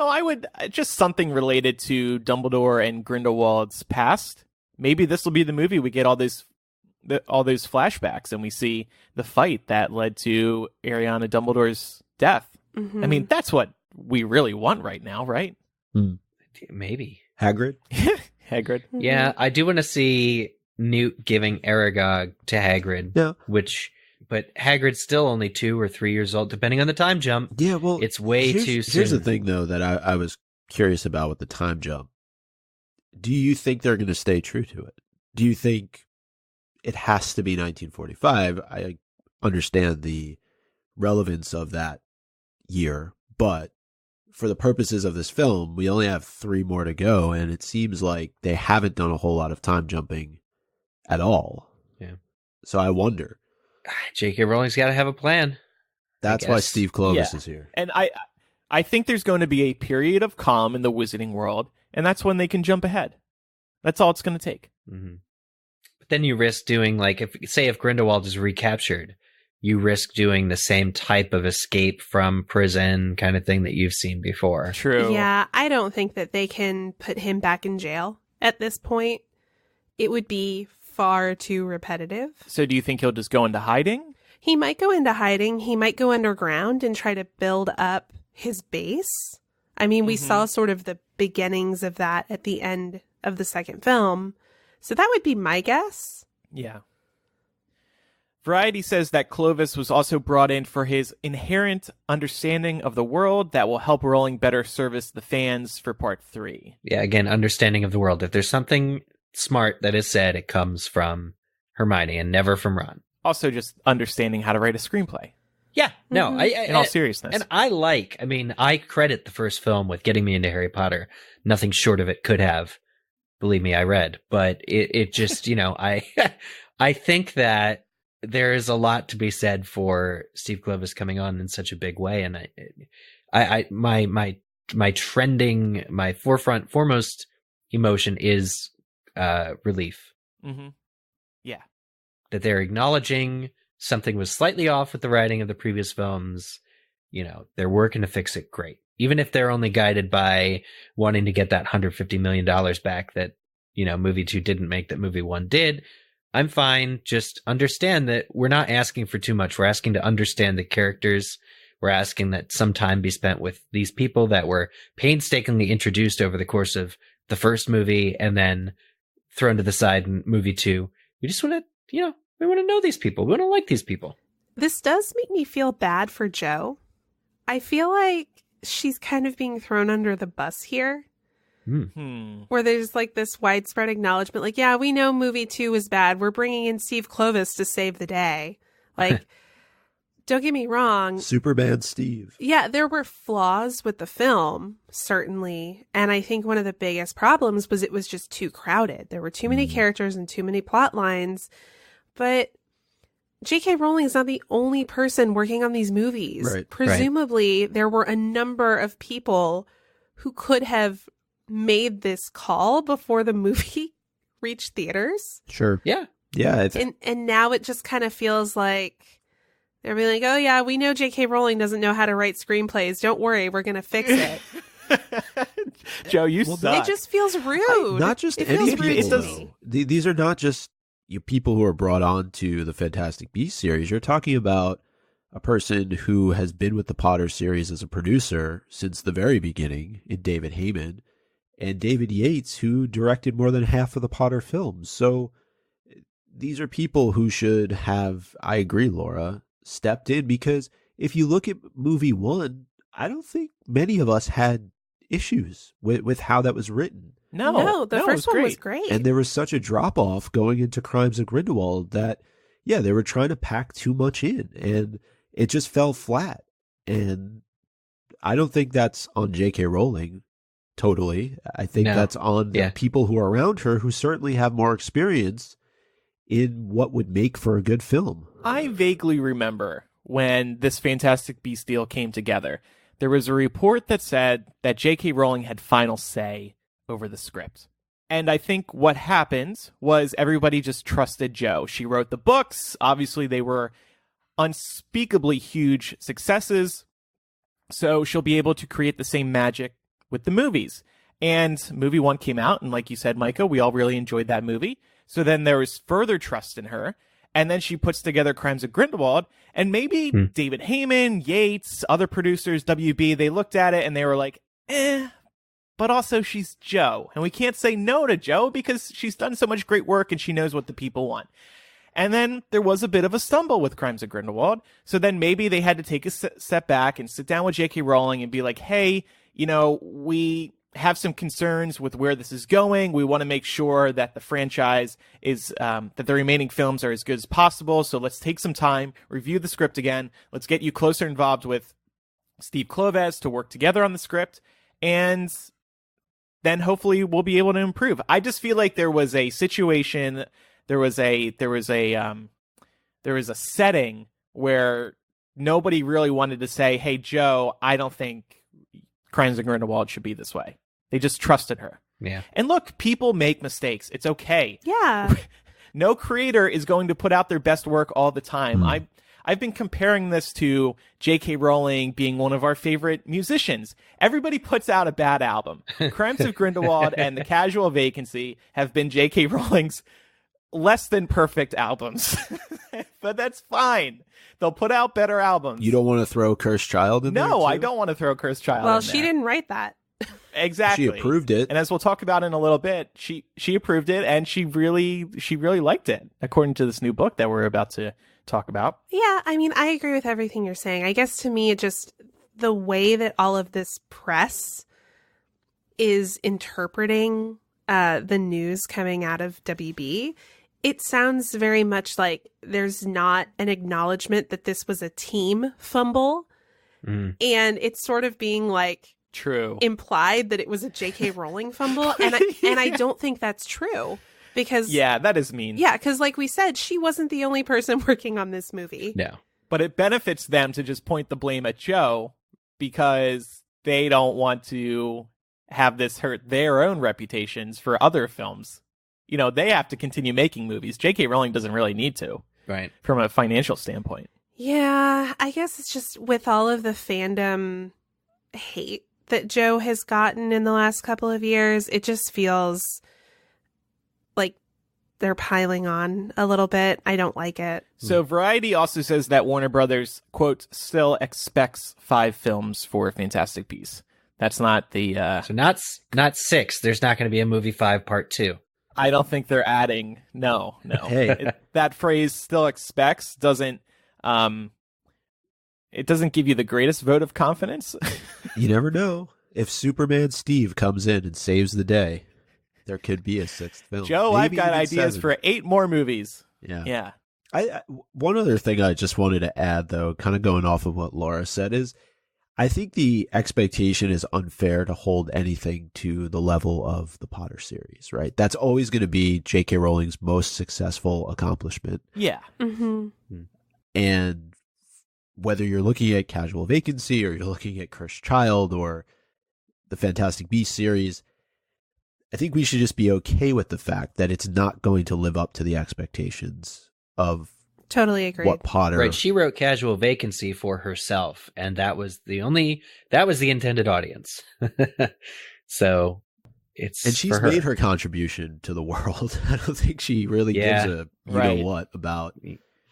I would just something related to Dumbledore and Grindelwald's past. Maybe this will be the movie. We get all those flashbacks and we see the fight that led to Ariana Dumbledore's death. Mhm. I mean, that's what we really want right now, right? Maybe. Hagrid? Hagrid. Mhm. Yeah, I do want to see Newt giving Aragog to Hagrid. Yeah. But Hagrid's still only 2 or 3 years old, depending on the time jump. Yeah, well, It's way too soon. Here's the thing, though, that I was curious about with the time jump. Do you think they're going to stay true to it? Do you think it has to be 1945? I understand the relevance of that year, but for the purposes of this film, we only have 3 more to go, and it seems like they haven't done a whole lot of time jumping at all. Yeah. So I wonder. J.K. Rowling's got to have a plan. That's why guess. Steve Kloves Yeah. is here. And I think there's going to be a period of calm in the wizarding world, and that's when they can jump ahead. That's all it's going to take. Mm-hmm. But then you risk doing, like, if Grindelwald is recaptured, you risk doing the same type of escape from prison kind of thing that you've seen before. True. Yeah, I don't think that they can put him back in jail at this point. It would be far too repetitive. So do you think he'll just go into hiding? He might go into hiding. He might go underground and try to build up his base. I mean, we saw sort of the beginnings of that at the end of the second film. So that would be my guess. Yeah. Variety says that Kloves was also brought in for his inherent understanding of the world that will help Rowling better service the fans for part 3. Yeah, again, understanding of the world. If there's something smart that is said, it comes from Hermione and never from Ron. Also just understanding how to write a screenplay. Yeah, no, In all seriousness. And I credit the first film with getting me into Harry Potter. Nothing short of it could have. Believe me, I read. But it just, I think that there is a lot to be said for Steve Kloves coming on in such a big way. And my foremost emotion is relief. Mm-hmm. Yeah. That they're acknowledging something was slightly off with the writing of the previous films. They're working to fix it. Great. Even if they're only guided by wanting to get that $150 million back that, movie 2 didn't make, that movie 1 did, I'm fine. Just understand that we're not asking for too much. We're asking to understand the characters. We're asking that some time be spent with these people that were painstakingly introduced over the course of the first movie and then thrown to the side in movie 2. We just want to, we want to know these people. We want to like these people. This does make me feel bad for Jo. I feel like she's kind of being thrown under the bus here. Where there's like this widespread acknowledgement, like, yeah, we know movie 2 was bad. We're bringing in Steve Kloves to save the day. Like, don't get me wrong. Superman Steve. Yeah, there were flaws with the film, certainly. And I think one of the biggest problems was it was just too crowded. There were too many characters and too many plot lines. But J.K. Rowling is not the only person working on these movies. Right. Presumably, there were a number of people who could have made this call before the movie reached theaters. Sure. Yeah. Yeah. And now it just kind of feels like they're being like, oh yeah, we know J.K. Rowling doesn't know how to write screenplays. Don't worry, we're going to fix it. Jo, you suck. It just feels rude. Not just it any feels rude people, to me. though. These are not just you people who are brought on to the Fantastic Beasts series. You're talking about a person who has been with the Potter series as a producer since the very beginning in David Heyman, and David Yates, who directed more than half of the Potter films. So these are people who should have, I agree, Laura, stepped in, because if you look at movie one, I don't think many of us had issues with how that was written. No, the first one was great. And there was such a drop-off going into Crimes of Grindelwald that, yeah, they were trying to pack too much in, and it just fell flat. And I don't think that's on J.K. Rowling, totally. I think that's on the people who are around her, who certainly have more experience in what would make for a good film. I vaguely remember when this Fantastic Beasts deal came together. There was a report that said that J.K. Rowling had final say over the script. And I think what happened was everybody just trusted Jo. She wrote the books. Obviously, they were unspeakably huge successes. So she'll be able to create the same magic with the movies. And movie one came out, and like you said, Micah, we all really enjoyed that movie. So then there was further trust in her. And then she puts together Crimes of Grindelwald, and maybe David Heyman, Yates, other producers, WB, they looked at it and they were like, but also she's Jo. And we can't say no to Jo because she's done so much great work and she knows what the people want. And then there was a bit of a stumble with Crimes of Grindelwald. So then maybe they had to take a step back and sit down with J.K. Rowling and be like, hey, we have some concerns with where this is going. We want to make sure that the franchise is, that the remaining films are as good as possible. So let's take some time, review the script again. Let's get you closer involved with Steve Kloves to work together on the script. And then hopefully we'll be able to improve. I just feel like there was a situation, there was a setting where nobody really wanted to say, hey, Jo, I don't think Crimes of Grindelwald should be this way. They just trusted her. Yeah. And look, people make mistakes. It's okay. Yeah. No creator is going to put out their best work all the time. I've been comparing this to J.K. Rowling being one of our favorite musicians. Everybody puts out a bad album. Crimes of Grindelwald and The Casual Vacancy have been J.K. Rowling's less than perfect albums. But that's fine. They'll put out better albums. You don't want to throw Cursed Child in there? No, I don't want to throw Cursed Child in there. Well, she didn't write that. Exactly. She approved it. And as we'll talk about in a little bit, she approved it, and she really liked it, according to this new book that we're about to talk about. Yeah, I mean, I agree with everything you're saying. I guess to me, it just, the way that all of this press is interpreting the news coming out of WB, it sounds very much like there's not an acknowledgement that this was a team fumble. And it's sort of being like, true, implied that it was a J.K. Rowling fumble, and I don't think that's true, because that is mean. Yeah, because like we said, she wasn't the only person working on this movie. No, but it benefits them to just point the blame at Jo because they don't want to have this hurt their own reputations for other films. They have to continue making movies. J.K. Rowling doesn't really need to, right? From a financial standpoint. Yeah, I guess it's just with all of the fandom hate that Jo has gotten in the last couple of years, it just feels like they're piling on a little bit. I don't like it. So Variety also says that Warner Brothers, quote, still expects 5 films for Fantastic Beasts. That's not the... So not 6. There's not going to be a movie 5 part 2. I don't think they're adding. No. Hey. That phrase, still expects, doesn't... It doesn't give you the greatest vote of confidence. You never know. If Superman Steve comes in and saves the day, there could be a 6th film. Jo, maybe I've got even ideas 7. for 8 more movies. Yeah. One other thing I just wanted to add, though, kind of going off of what Laura said, is I think the expectation is unfair to hold anything to the level of the Potter series, right? That's always going to be J.K. Rowling's most successful accomplishment. Yeah. Mm-hmm. And whether you're looking at Casual Vacancy or you're looking at Cursed Child or the Fantastic Beasts series, I think we should just be okay with the fact that it's not going to live up to the expectations of totally agree. What Potter... Right, she wrote Casual Vacancy for herself, and that was the intended audience. So it's... And she's made her contribution to the world. I don't think she really gives a know what about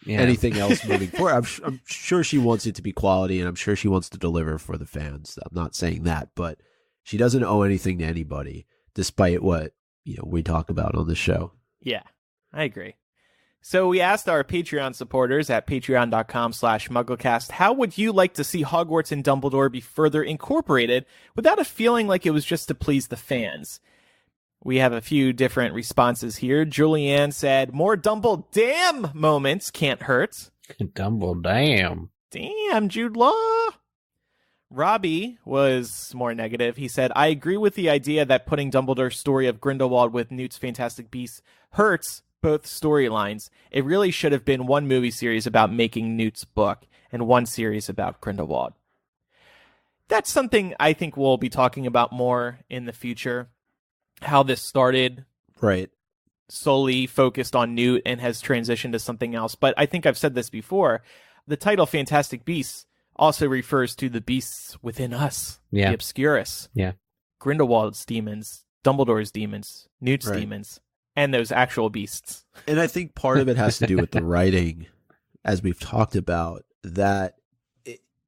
anything else moving forward. I'm sure she wants it to be quality, and I'm sure she wants to deliver for the fans. I'm not saying that, but she doesn't owe anything to anybody, despite what we talk about on the show. Yeah, I agree. So we asked our Patreon supporters at patreon.com/MuggleCast, how would you like to see Hogwarts and Dumbledore be further incorporated without a feeling like it was just to please the fans? We have a few different responses here. Julianne said, more Dumbledore moments can't hurt. Dumbledore. Damn, Jude Law. Robbie was more negative. He said, I agree with the idea that putting Dumbledore's story of Grindelwald with Newt's Fantastic Beasts hurts both storylines. It really should have been one movie series about making Newt's book and one series about Grindelwald. That's something I think we'll be talking about more in the future. How this started. Right. Solely focused on Newt and has transitioned to something else. But I think I've said this before. The title Fantastic Beasts also refers to the beasts within us. Yeah. The Obscurus. Yeah. Grindelwald's demons, Dumbledore's demons, Newt's demons, and those actual beasts. And I think part of it has to do with the writing, as we've talked about, that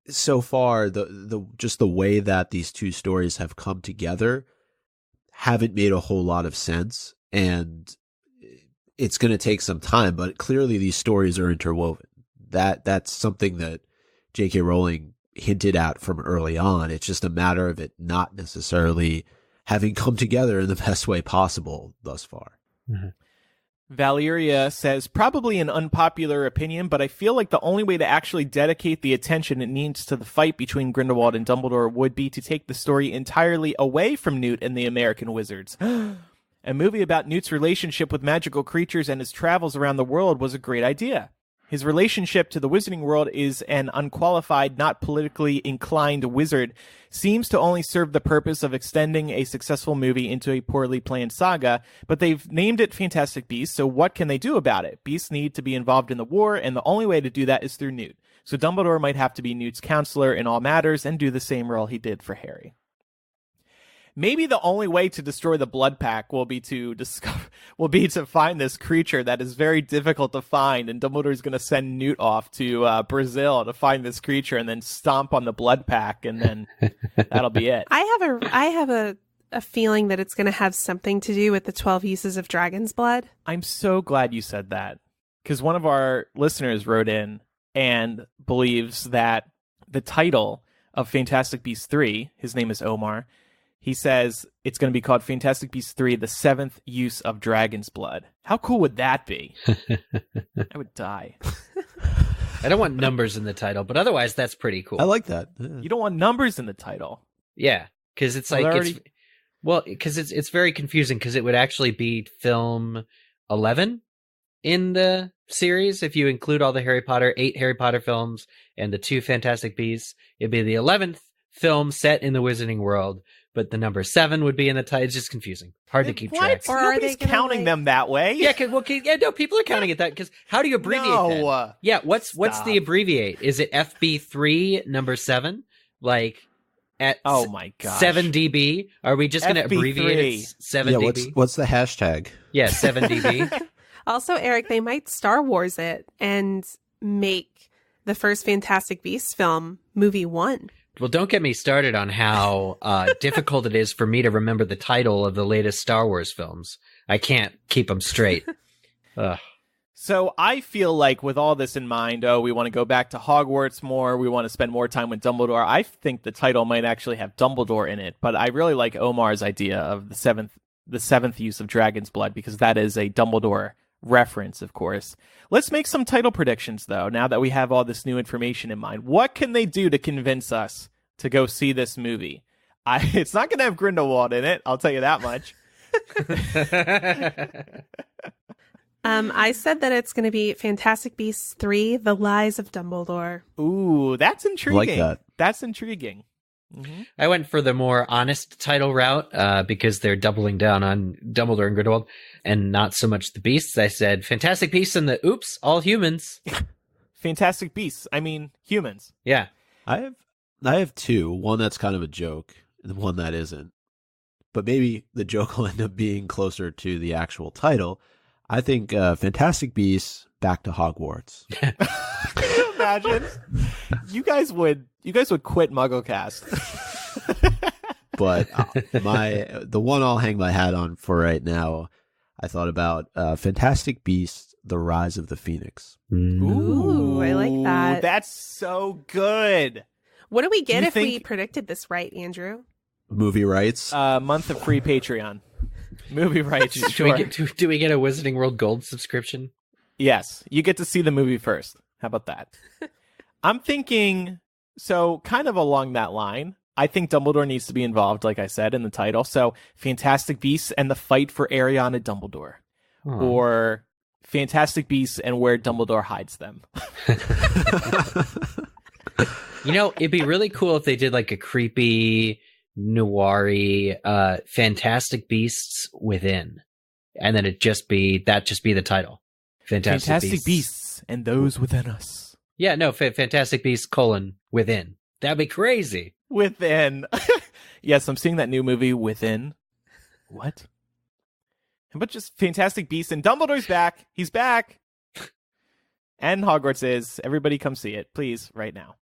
so far the just the way that these two stories have come together haven't made a whole lot of sense, and it's going to take some time, but clearly these stories are interwoven. That's something that J.K. Rowling hinted at from early on. It's just a matter of it not necessarily having come together in the best way possible thus far. Mm-hmm. Valeria says, probably an unpopular opinion, but I feel like the only way to actually dedicate the attention it needs to the fight between Grindelwald and Dumbledore would be to take the story entirely away from Newt and the American Wizards. A movie about Newt's relationship with magical creatures and his travels around the world was a great idea. His relationship to the wizarding world is an unqualified, not politically inclined wizard, seems to only serve the purpose of extending a successful movie into a poorly planned saga, but they've named it Fantastic Beasts, so what can they do about it? Beasts need to be involved in the war, and the only way to do that is through Newt. So Dumbledore might have to be Newt's counselor in all matters and do the same role he did for Harry. Maybe the only way to destroy the blood pack will be to find this creature that is very difficult to find, and Dumbledore's going to send Newt off to Brazil to find this creature and then stomp on the blood pack, and then that'll be it. I have a feeling that it's going to have something to do with the 12 uses of dragon's blood. I'm so glad you said that, because one of our listeners wrote in and believes that the title of Fantastic Beasts 3, his name is Omar, he says it's going to be called Fantastic Beasts 3, The Seventh Use of Dragon's Blood. How cool would that be? I would die. I don't want numbers in the title, but otherwise that's pretty cool. I like that. Yeah. You don't want numbers in the title. Yeah, because it's it's very confusing, because it would actually be film 11 in the series if you include all the 8 Harry Potter films and the 2 Fantastic Beasts. It'd be the 11th film set in the Wizarding world, but the number 7 would be in the title. It's just confusing. Hard to keep track. Or nobody's counting them that way. Yeah, no, people are counting it that, because how do you abbreviate that? Yeah, what's the abbreviate? Is it FB3 number 7? Like at oh my gosh, 7 dB? Are we just going to abbreviate it 7 dB? Yeah, what's the hashtag? Yeah, 7 dB. Also, Eric, they might Star Wars it and make the first Fantastic Beasts film movie 1. Well, don't get me started on how difficult it is for me to remember the title of the latest Star Wars films. I can't keep them straight. So I feel like with all this in mind, we want to go back to Hogwarts more. We want to spend more time with Dumbledore. I think the title might actually have Dumbledore in it, but I really like Omar's idea of the seventh use of Dragon's Blood, because that is a Dumbledore reference, of course. Let's make some title predictions, though, now that we have all this new information in mind. What can they do to convince us to go see this movie? It's not going to have Grindelwald in it, I'll tell you that much. I said that it's going to be Fantastic Beasts 3, The Lies of Dumbledore. Ooh, that's intriguing. I like that. That's intriguing. Mm-hmm. I went for the more honest title route because they're doubling down on Dumbledore and Grindelwald and not so much the beasts. I said Fantastic Beasts and the all humans. Fantastic Beasts. I mean, humans. Yeah. I have 2. One that's kind of a joke and one that isn't. But maybe the joke will end up being closer to the actual title. I think Fantastic Beasts back to Hogwarts. Can you imagine? You guys would quit MuggleCast. But the one I'll hang my hat on for right now, I thought about Fantastic Beasts: The Rise of the Phoenix. Ooh, I like that. That's so good. What do we get if we predicted this right, Andrew? Movie rights. Month of free Patreon. Movie rights. Sure. Do we get a Wizarding World Gold subscription? Yes, you get to see the movie first. How about that? I'm thinking, so kind of along that line, I think Dumbledore needs to be involved, like I said, in the title. So Fantastic Beasts and the Fight for Ariana Dumbledore. Or Fantastic Beasts and Where Dumbledore Hides Them. It'd be really cool if they did like a creepy, noir-y, Fantastic Beasts Within. And then just be the title. Fantastic Beasts and Those Within Us. Yeah, no, Fantastic Beasts, Within. That'd be crazy. Within. Yes, I'm seeing that new movie, Within. What? But just Fantastic Beasts, and Dumbledore's back. He's back. And Hogwarts is. Everybody come see it, please, right now.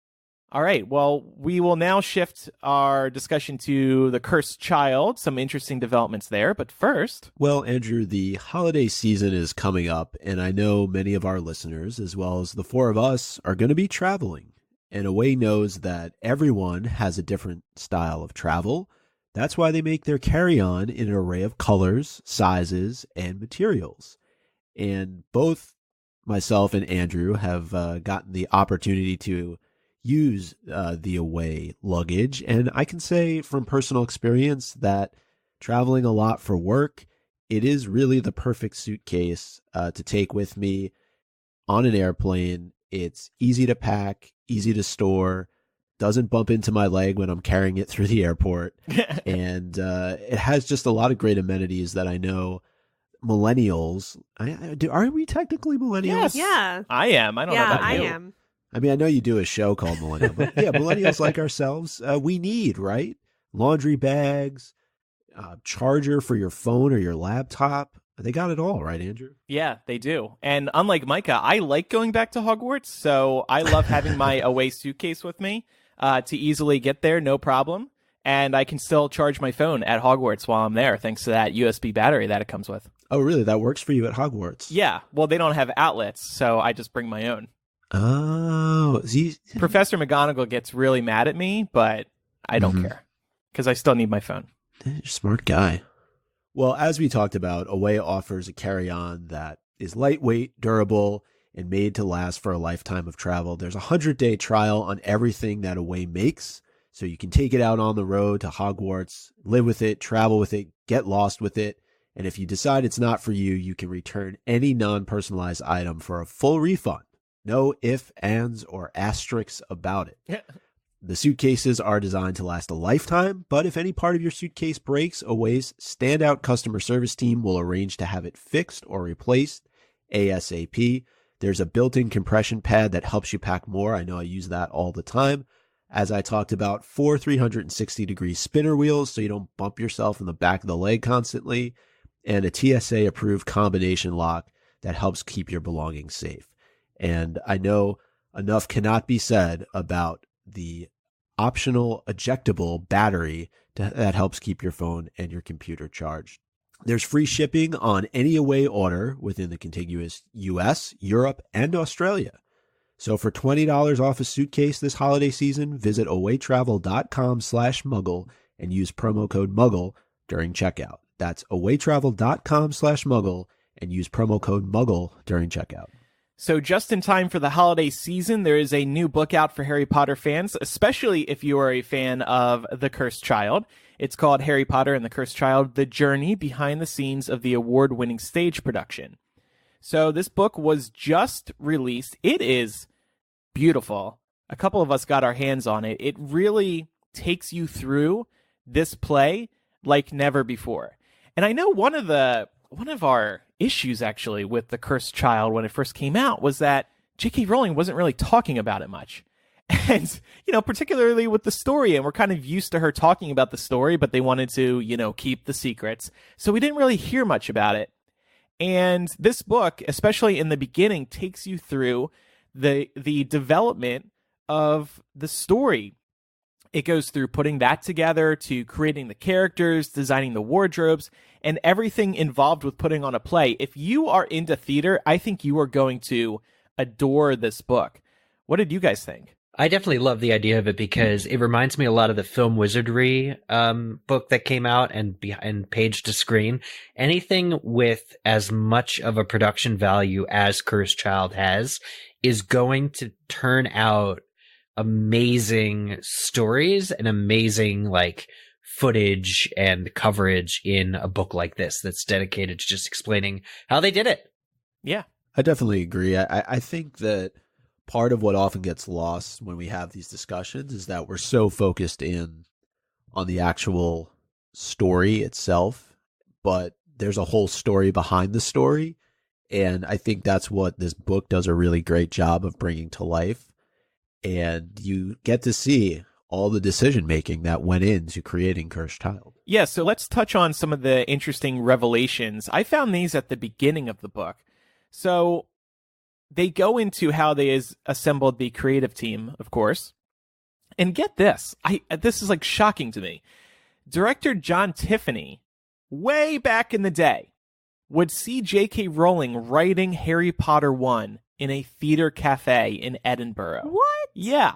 All right, well, we will now shift our discussion to The Cursed Child. Some interesting developments there, but first... Well, Andrew, the holiday season is coming up, and I know many of our listeners, as well as the four of us, are going to be traveling. And Away knows that everyone has a different style of travel. That's why they make their carry-on in an array of colors, sizes, and materials. And both myself and Andrew have gotten the opportunity to use the Away luggage. And I can say from personal experience that traveling a lot for work, it is really the perfect suitcase to take with me on an airplane. It's easy to pack, easy to store, doesn't bump into my leg when I'm carrying it through the airport. And it has just a lot of great amenities that I know millennials. Are we technically millennials? Yes. Yeah. I am. I don't know about you. I am. I mean, I know you do a show called Millennial, but yeah, millennials like ourselves, we need, right? Laundry bags, charger for your phone or your laptop. They got it all, right, Andrew? Yeah, they do. And unlike Micah, I like going back to Hogwarts, so I love having my Away suitcase with me to easily get there, no problem. And I can still charge my phone at Hogwarts while I'm there, thanks to that USB battery that it comes with. Oh, really? That works for you at Hogwarts? Yeah. Well, they don't have outlets, so I just bring my own. Oh. Professor McGonagall gets really mad at me, but I don't care, because I still need my phone. You're a smart guy. Well, as we talked about, Away offers a carry-on that is lightweight, durable, and made to last for a lifetime of travel. There's a 100-day trial on everything that Away makes, so you can take it out on the road to Hogwarts, live with it, travel with it, get lost with it, and if you decide it's not for you, you can return any non-personalized item for a full refund. No ifs, ands, or asterisks about it. The suitcases are designed to last a lifetime, but if any part of your suitcase breaks, Away's standout customer service team will arrange to have it fixed or replaced ASAP. There's a built-in compression pad that helps you pack more. I know I use that all the time. As I talked about, 4 360-degree spinner wheels so you don't bump yourself in the back of the leg constantly, and a TSA-approved combination lock that helps keep your belongings safe. And I know enough cannot be said about the optional ejectable battery that helps keep your phone and your computer charged. There's free shipping on any Away order within the contiguous US, Europe, and Australia. So for $20 off a suitcase this holiday season, visit awaytravel.com/muggle and use promo code MUGGLE during checkout. That's awaytravel.com/muggle and use promo code MUGGLE during checkout. So just in time for the holiday season, there is a new book out for Harry Potter fans, especially if you are a fan of The Cursed Child. It's called Harry Potter and the Cursed Child, The Journey Behind the Scenes of the Award-Winning Stage Production. So this book was just released. It is beautiful. A couple of us got our hands on it. It really takes you through this play like never before. And I know one of our issues actually with The Cursed Child when it first came out was that J.K. Rowling wasn't really talking about it much. And, particularly with the story, and we're kind of used to her talking about the story, but they wanted to, keep the secrets. So we didn't really hear much about it. And this book, especially in the beginning, takes you through the development of the story. It goes through putting that together to creating the characters, designing the wardrobes, and everything involved with putting on a play. If you are into theater, I think you are going to adore this book. What did you guys think? I definitely love the idea of it because it reminds me a lot of the Film Wizardry book that came out and Page to Screen. Anything with as much of a production value as Cursed Child has is going to turn out amazing stories and amazing like footage and coverage in a book like this that's dedicated to just explaining how they did it. Yeah, I definitely agree. I think that part of what often gets lost when we have these discussions is that we're so focused in on the actual story itself, but there's a whole story behind the story. And I think that's what this book does a really great job of bringing to life. And you get to see all the decision-making that went into creating Cursed Child. Yeah, so let's touch on some of the interesting revelations. I found these at the beginning of the book. So they go into how they assembled the creative team, of course. And get this. This is like shocking to me. Director John Tiffany, way back in the day, would see J.K. Rowling writing Harry Potter 1 in a theater cafe in Edinburgh. What? Yeah.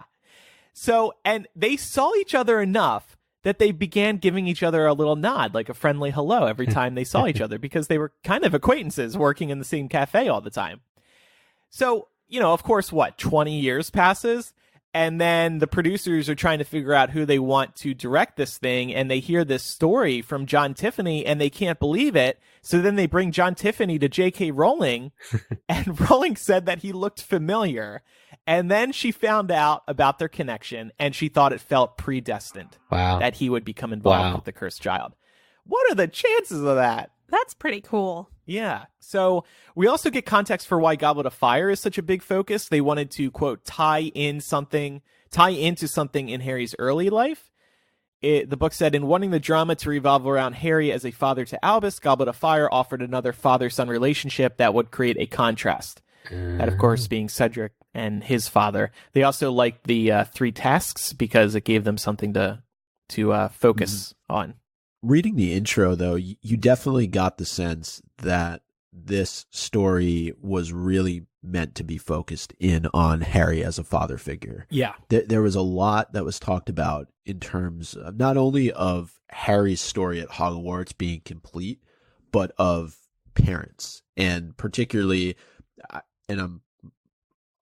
So, and they saw each other enough that they began giving each other a little nod, like a friendly hello every time they saw each other, because they were kind of acquaintances working in the same cafe all the time. So, of course, 20 years passes, and then the producers are trying to figure out who they want to direct this thing, and they hear this story from John Tiffany, and they can't believe it. So then they bring John Tiffany to J.K. Rowling, and Rowling said that he looked familiar. And then she found out about their connection, and she thought it felt predestined that he would become involved with the Cursed Child. What are the chances of that? That's pretty cool. Yeah. So we also get context for why Goblet of Fire is such a big focus. They wanted to, quote, tie into something in Harry's early life. The book said, in wanting the drama to revolve around Harry as a father to Albus, Goblet of Fire offered another father-son relationship that would create a contrast. That, of course, being Cedric and his father. They also liked the 3 tasks because it gave them something to focus on. Reading the intro, though, you definitely got the sense that this story was really meant to be focused in on Harry as a father figure. Yeah. There was a lot that was talked about in terms of not only of Harry's story at Hogwarts being complete, but of parents. And particularly, and I'm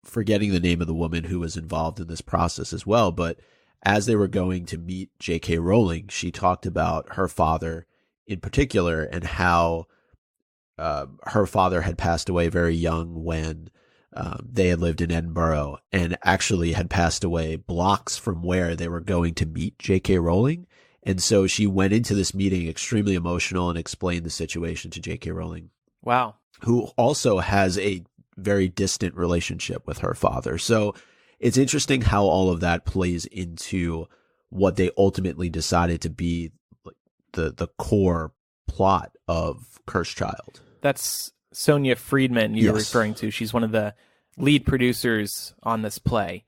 forgetting the name of the woman who was involved in this process as well, but as they were going to meet J.K. Rowling, she talked about her father in particular and how her father had passed away very young when they had lived in Edinburgh and actually had passed away blocks from where they were going to meet J.K. Rowling. And so she went into this meeting extremely emotional and explained the situation to J.K. Rowling. Wow. Who also has a very distant relationship with her father. So it's interesting how all of that plays into what they ultimately decided to be the core plot of Cursed Child. That's Sonia Friedman you're referring to. She's one of the lead producers on this play.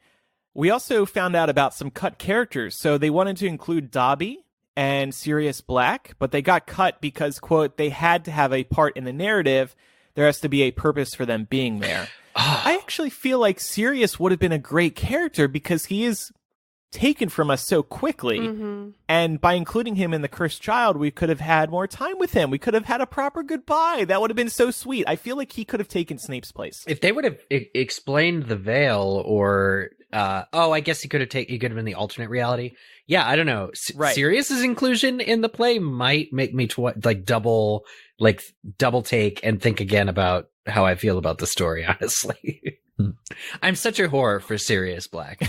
We also found out about some cut characters. So they wanted to include Dobby and Sirius Black, but they got cut because, quote, they had to have a part in the narrative. There has to be a purpose for them being there. I actually feel like Sirius would have been a great character because he is taken from us so quickly. Mm-hmm. And by including him in The Cursed Child, we could have had more time with him. We could have had a proper goodbye. That would have been so sweet. I feel like he could have taken Snape's place. If they would have explained the veil or, I guess he could have been the alternate reality. Yeah, I don't know. Right. Sirius's inclusion in the play might make me double take and think again about how I feel about the story, honestly. I'm such a whore for Sirius Black.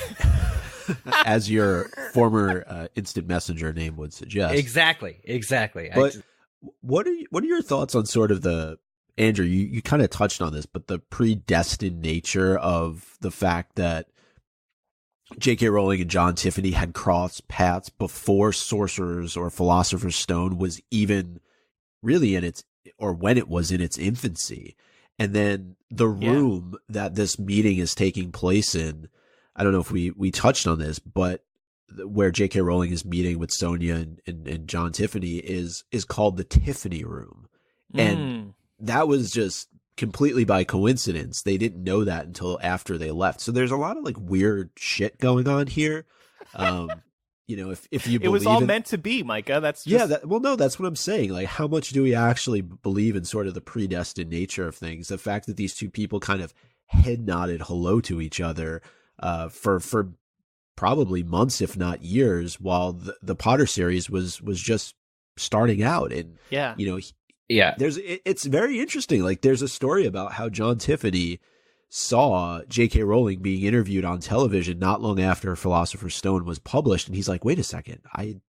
As your former instant messenger name would suggest. Exactly. But what are your thoughts on sort of Andrew, you kind of touched on this, but the predestined nature of the fact that J.K. Rowling and John Tiffany had crossed paths before Sorcerer's or Philosopher's Stone was even really in its or when it was in its infancy. And then the room that this meeting is taking place in, I don't know if we touched on this, but where J.K. Rowling is meeting with Sonia and John Tiffany is called the Tiffany Room. And that was just completely by coincidence. They didn't know that until after they left. So there's a lot of like weird shit going on here. You know, if you believe it was all meant to be, Micah. That's just... well, no, that's what I'm saying. Like, how much do we actually believe in sort of the predestined nature of things? The fact that these two people kind of head nodded hello to each other for probably months, if not years, while the Potter series was just starting out. And you know, it's very interesting. Like, there's a story about how John Tiffany saw J.K. Rowling being interviewed on television not long after Philosopher's Stone was published, and he's like, "Wait a second, I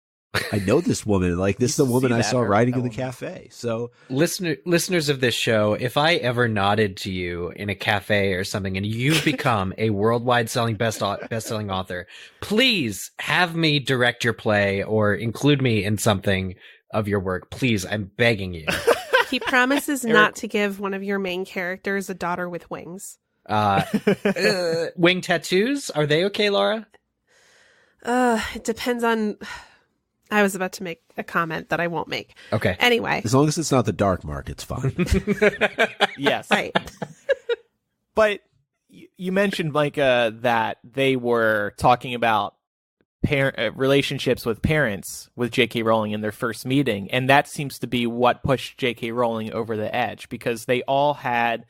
know this woman. Like, this is the woman I saw writing in the cafe." So, listeners of this show, if I ever nodded to you in a cafe or something, and you've become a worldwide best-selling author, please have me direct your play or include me in something of your work. Please, I'm begging you. He promises not to give one of your main characters a daughter with wings. Wing tattoos, are they okay, Laura? It depends on... I was about to make a comment that I won't make. Okay. Anyway. As long as it's not the dark mark, it's fine. Yes. Right. But you mentioned, Micah, that they were talking about relationships with parents with J.K. Rowling in their first meeting, and that seems to be what pushed J.K. Rowling over the edge, because they all had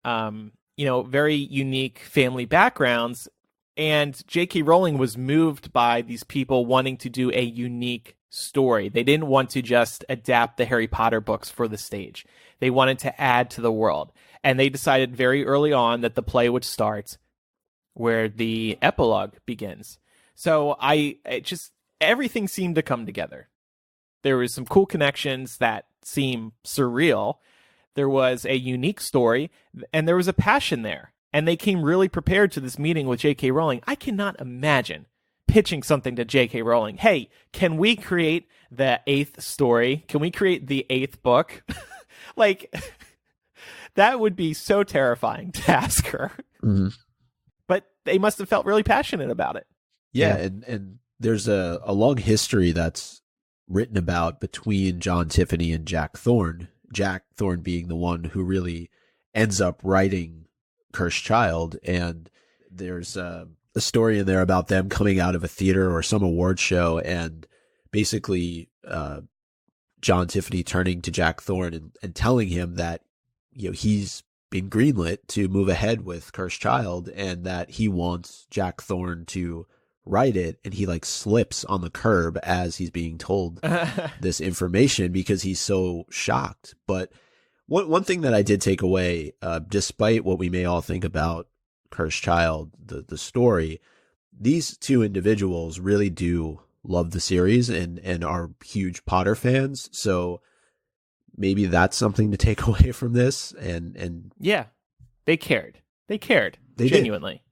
very unique family backgrounds, and J.K. Rowling was moved by these people wanting to do a unique story. They didn't want to just adapt the Harry Potter books for the stage. They wanted to add to the world, and they decided very early on that the play would start where the epilogue begins. So everything seemed to come together. There was some cool connections that seem surreal. There was a unique story, and there was a passion there. And they came really prepared to this meeting with J.K. Rowling. I cannot imagine pitching something to J.K. Rowling. Hey, can we create the 8th story? Can we create the 8th book? Like, that would be so terrifying to ask her. Mm-hmm. But they must have felt really passionate about it. Yeah, and there's a long history that's written about between John Tiffany and Jack Thorne. Jack Thorne being the one who really ends up writing Cursed Child, and there's a story in there about them coming out of a theater or some award show, and basically John Tiffany turning to Jack Thorne and telling him that, you know, he's been greenlit to move ahead with Cursed Child, and that he wants Jack Thorne to write it, and he like slips on the curb as he's being told this information because he's so shocked. But one thing that I did take away, despite what we may all think about Cursed Child, the story, these two individuals really do love the series and are huge Potter fans. So maybe that's something to take away from this. And yeah, they cared. They genuinely.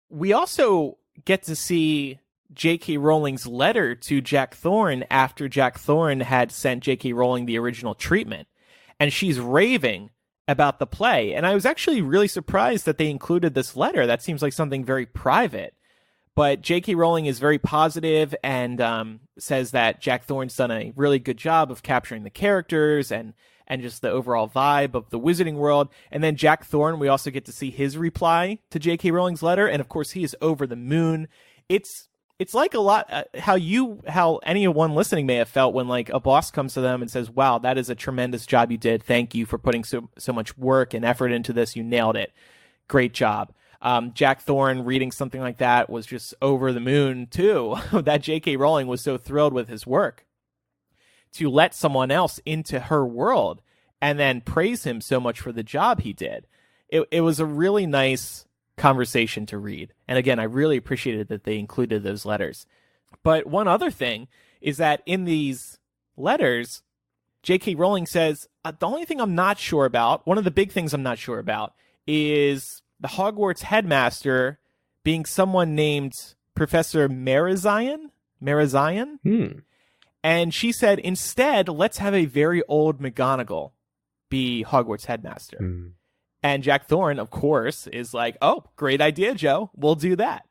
We also get to see J.K. Rowling's letter to Jack Thorne after Jack Thorne had sent J.K. Rowling the original treatment. And she's raving about the play. And I was actually really surprised that they included this letter. That seems like something very private. But J.K. Rowling is very positive and says that Jack Thorne's done a really good job of capturing the characters and just the overall vibe of the wizarding world. And then Jack Thorne, we also get to see his reply to J.K. Rowling's letter. And of course, he is over the moon. It's like a lot how anyone listening may have felt when like a boss comes to them and says, "Wow, that is a tremendous job you did. Thank you for putting so much work and effort into this. You nailed it. Great job." Jack Thorne reading something like that was just over the moon too. That J.K. Rowling was so thrilled with his work to let someone else into her world and then praise him so much for the job he did. It was a really nice conversation to read. And again, I really appreciated that they included those letters. But one other thing is that in these letters, J.K. Rowling says, the only thing I'm not sure about, one of the big things I'm not sure about, is the Hogwarts headmaster being someone named Professor Marazion. And she said, instead, let's have a very old McGonagall be Hogwarts headmaster. Mm. And Jack Thorne, of course, is like, oh, great idea, Joe. We'll do that.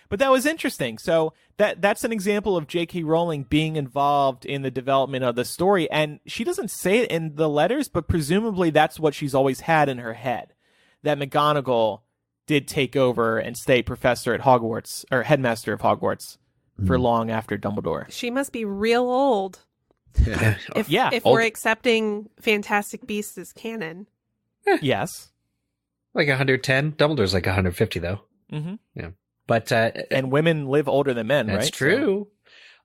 But that was interesting. So that's an example of J.K. Rowling being involved in the development of the story. And she doesn't say it in the letters, but presumably that's what she's always had in her head, that McGonagall did take over and stay professor at Hogwarts, or headmaster of Hogwarts, for long after Dumbledore. She must be real old. If old. We're accepting Fantastic Beasts as canon. Yes. Like 110. Dumbledore's like 150, though. Mm-hmm. Yeah. But and women live older than men, right? That's true. So.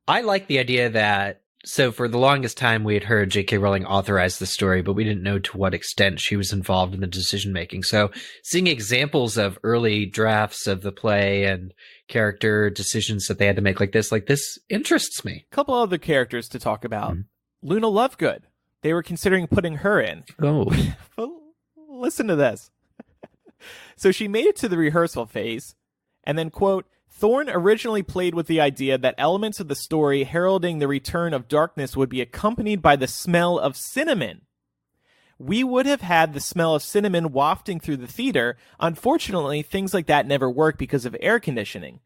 I like the idea that, so for the longest time we had heard J.K. Rowling authorize the story, but we didn't know to what extent she was involved in the decision making. So seeing examples of early drafts of the play and character decisions that they had to make like this interests me. A couple other characters to talk about. Luna Lovegood. They were considering putting her in. Oh. Well, listen to this. So she made it to the rehearsal phase, and then, quote, Thorne originally played with the idea that elements of the story heralding the return of darkness would be accompanied by the smell of cinnamon. We would have had the smell of cinnamon wafting through the theater. Unfortunately, things like that never work because of air conditioning,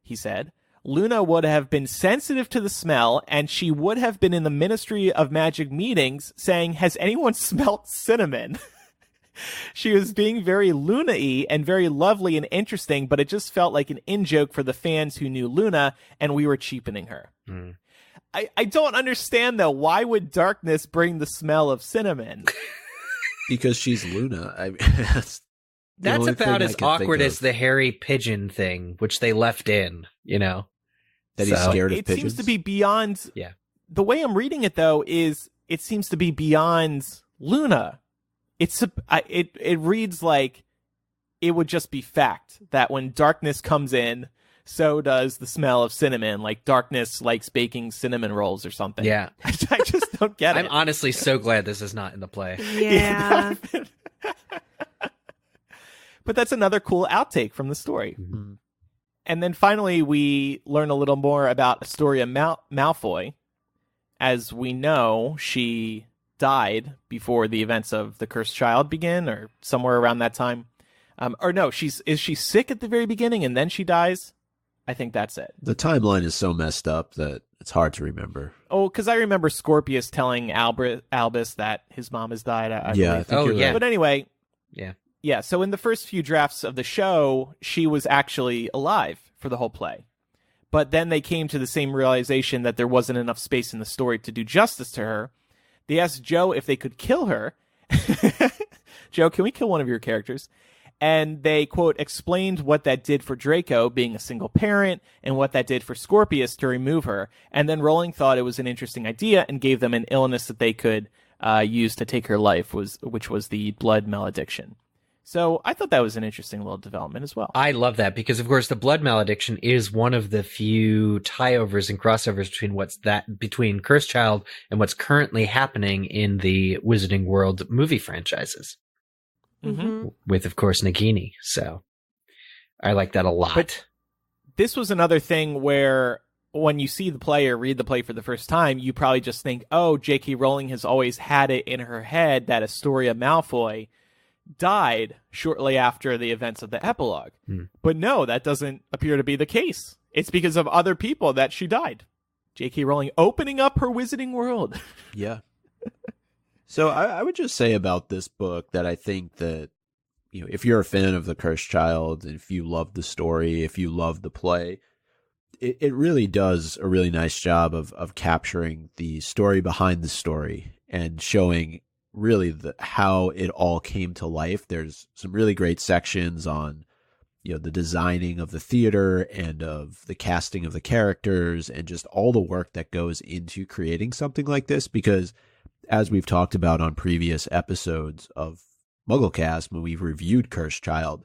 he said. Luna would have been sensitive to the smell, and she would have been in the Ministry of Magic meetings saying, has anyone smelt cinnamon? She was being very Luna-y and very lovely and interesting, but it just felt like an in-joke for the fans who knew Luna, and we were cheapening her. Mm. I don't understand, though. Why would darkness bring the smell of cinnamon? Because she's Luna. That's about as awkward as the hairy pigeon thing, which they left in, you know? That he's scared of pigeons? It seems to be beyond... Yeah. The way I'm reading it, though, is it seems to be beyond Luna. It reads like it would just be fact that when darkness comes in, so does the smell of cinnamon. Like darkness likes baking cinnamon rolls or something. Yeah. I just don't get it. I'm honestly so glad this is not in the play. Yeah. But that's another cool outtake from the story. Mm-hmm. And then finally, we learn a little more about Astoria Malfoy. As we know, she died before the events of The Cursed Child begin, or somewhere around that time. Or no, is she sick at the very beginning and then she dies? I think that's it. The timeline is so messed up that it's hard to remember. Oh, because I remember Scorpius telling Albus that his mom has died. I yeah, believe. I think you're yeah. right. But anyway, Yeah. So in the first few drafts of the show, she was actually alive for the whole play. But then they came to the same realization that there wasn't enough space in the story to do justice to her. They asked Joe if they could kill her. Joe, can we kill one of your characters? And they, quote, explained what that did for Draco, being a single parent, and what that did for Scorpius to remove her. And then Rowling thought it was an interesting idea and gave them an illness that they could use to take her life, which was the blood malediction. So I thought that was an interesting little development as well. I love that because, of course, the blood malediction is one of the few tie-overs and crossovers between Cursed Child and what's currently happening in the Wizarding World movie franchises. Mm-hmm. With, of course, Nagini. So I like that a lot. But this was another thing where when you see the play or read the play for the first time, you probably just think, oh, J.K. Rowling has always had it in her head that Astoria Malfoy died shortly after the events of the epilogue. But no, that doesn't appear to be the case. It's because of other people that she died. J.K. Rowling opening up her Wizarding World. Yeah. So I would just say about this book that I think that, you know, if you're a fan of The Cursed Child, if you love the story, if you love the play, it really does a really nice job of capturing the story behind the story and showing really how it all came to life. There's some really great sections on, you know, the designing of the theater and of the casting of the characters and just all the work that goes into creating something like this. Because as we've talked about on previous episodes of MuggleCast, when we've reviewed Cursed Child,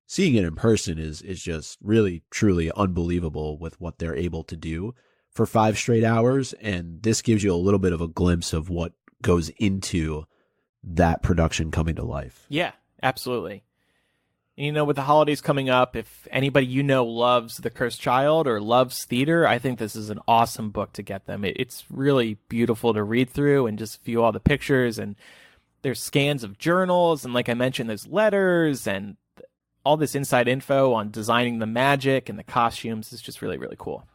seeing it in person is just really, truly unbelievable with what they're able to do for 5 straight hours. And this gives you a little bit of a glimpse of what goes into that production coming to life. Yeah, absolutely. With the holidays coming up, if anybody loves The Cursed Child or loves theater, I think this is an awesome book to get them. It's really beautiful to read through and just view all the pictures, and there's scans of journals, and like I mentioned, there's letters and all this inside info on designing the magic and the costumes. Is just really, really cool.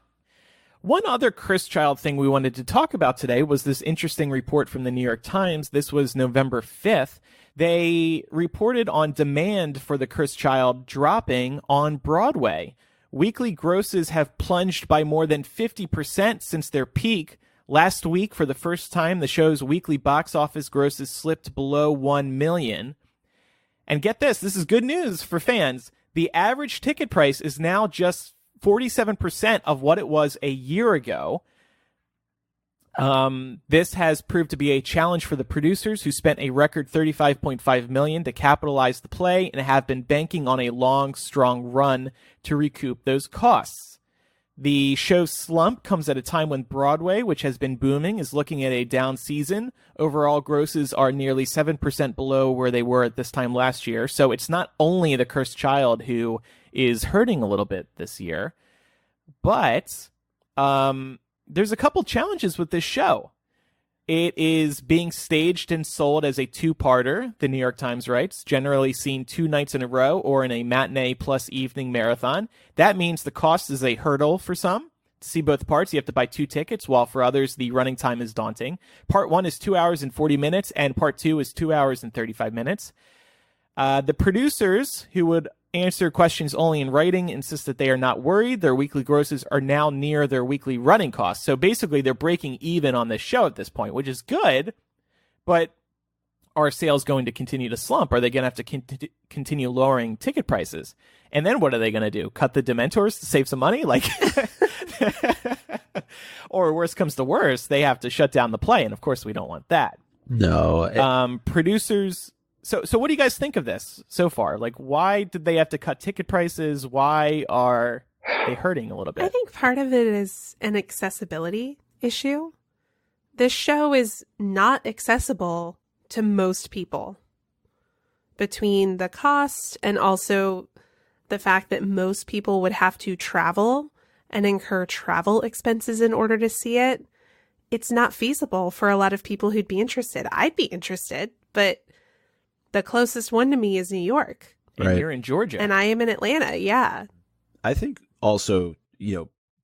One other Cursed Child thing we wanted to talk about today was this interesting report from the New York Times. This was November 5th. They reported on demand for The Cursed Child dropping on Broadway. Weekly grosses have plunged by more than 50% since their peak. Last week, for the first time, the show's weekly box office grosses slipped below 1 million. And get this is good news for fans. The average ticket price is now just 47% of what it was a year ago. This has proved to be a challenge for the producers, who spent a record $35.5 million to capitalize the play and have been banking on a long, strong run to recoup those costs. The show's slump comes at a time when Broadway, which has been booming, is looking at a down season. Overall grosses are nearly 7% below where they were at this time last year. So it's not only The Cursed Child who is hurting a little bit this year, but there's a couple challenges with this show. It is being staged and sold as a two-parter, the New York Times writes, generally seen 2 nights in a row or in a matinee plus evening marathon. That means the cost is a hurdle for some. To see both parts, you have to buy 2 tickets, while for others, the running time is daunting. Part 1 is 2 hours and 40 minutes, and Part 2 is 2 hours and 35 minutes. The producers, who would answer questions only in writing, insist that they are not worried. Their weekly grosses are now near their weekly running costs. So basically, they're breaking even on this show at this point, which is good. But are sales going to continue to slump? Are they going to have to continue lowering ticket prices? And then what are they going to do? Cut the Dementors to save some money? Or worse comes to worse, they have to shut down the play. And of course, we don't want that. No. Producers... So what do you guys think of this so far? Why did they have to cut ticket prices? Why are they hurting a little bit? I think part of it is an accessibility issue. This show is not accessible to most people. Between the cost and also the fact that most people would have to travel and incur travel expenses in order to see it, it's not feasible for a lot of people who'd be interested. I'd be interested, but the closest one to me is New York. And you're in Georgia. And I am in Atlanta, yeah. I think also,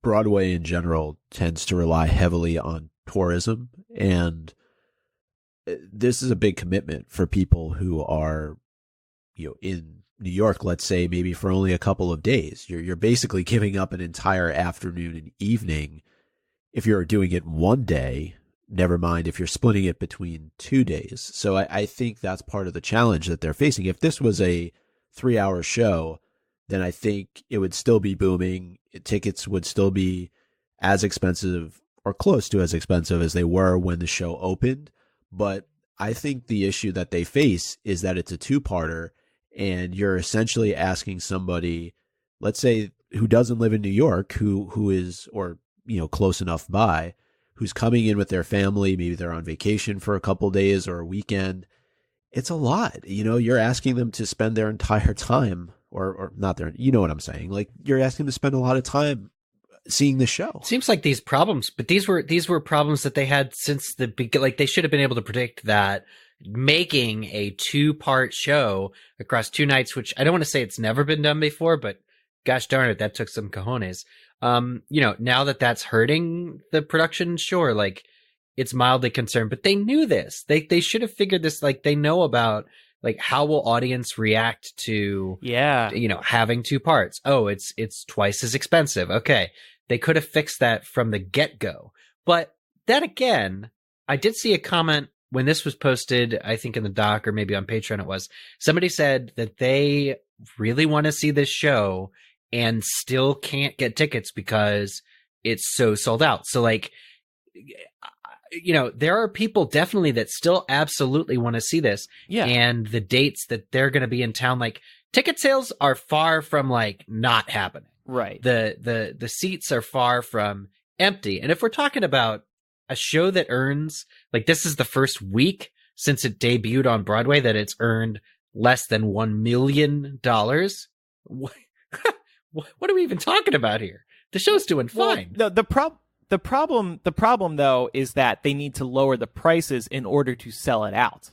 Broadway in general tends to rely heavily on tourism. And this is a big commitment for people who are, in New York, let's say, maybe for only a couple of days. You're basically giving up an entire afternoon and evening if you're doing it one day. Never mind if you're splitting it between 2 days. So I think that's part of the challenge that they're facing. If this was a 3-hour show, then I think it would still be booming. Tickets would still be as expensive or close to as expensive as they were when the show opened. But I think the issue that they face is that it's a 2-parter, and you're essentially asking somebody, let's say, who doesn't live in New York, who is, or, close enough by, who's coming in with their family. Maybe they're on vacation for a couple days or a weekend. It's a lot. You're asking them to spend their entire time or not their, what I'm saying? You're asking them to spend a lot of time seeing the show. Seems like these problems, but these were problems that they had since the beginning. They should have been able to predict that making a 2-part show across 2 nights, which I don't want to say it's never been done before, but gosh darn it, that took some cojones. Now that's hurting the production, sure, it's mildly concerned, but they knew this. They should have figured this. They know about how will audience react to having 2 parts. Oh, it's twice as expensive. Okay, they could have fixed that from the get-go. But then again, I did see a comment when this was posted, I think in the doc or maybe on Patreon it was, somebody said that they really want to see this show and still can't get tickets because it's so sold out. So there are people definitely that still absolutely want to see this. Yeah. And the dates that they're going to be in town, ticket sales are far from not happening. Right. The seats are far from empty. And if we're talking about a show that earns, this is the first week since it debuted on Broadway that it's earned less than $1 million. What are we even talking about here? The show's doing fine. Well, the problem though is that they need to lower the prices in order to sell it out.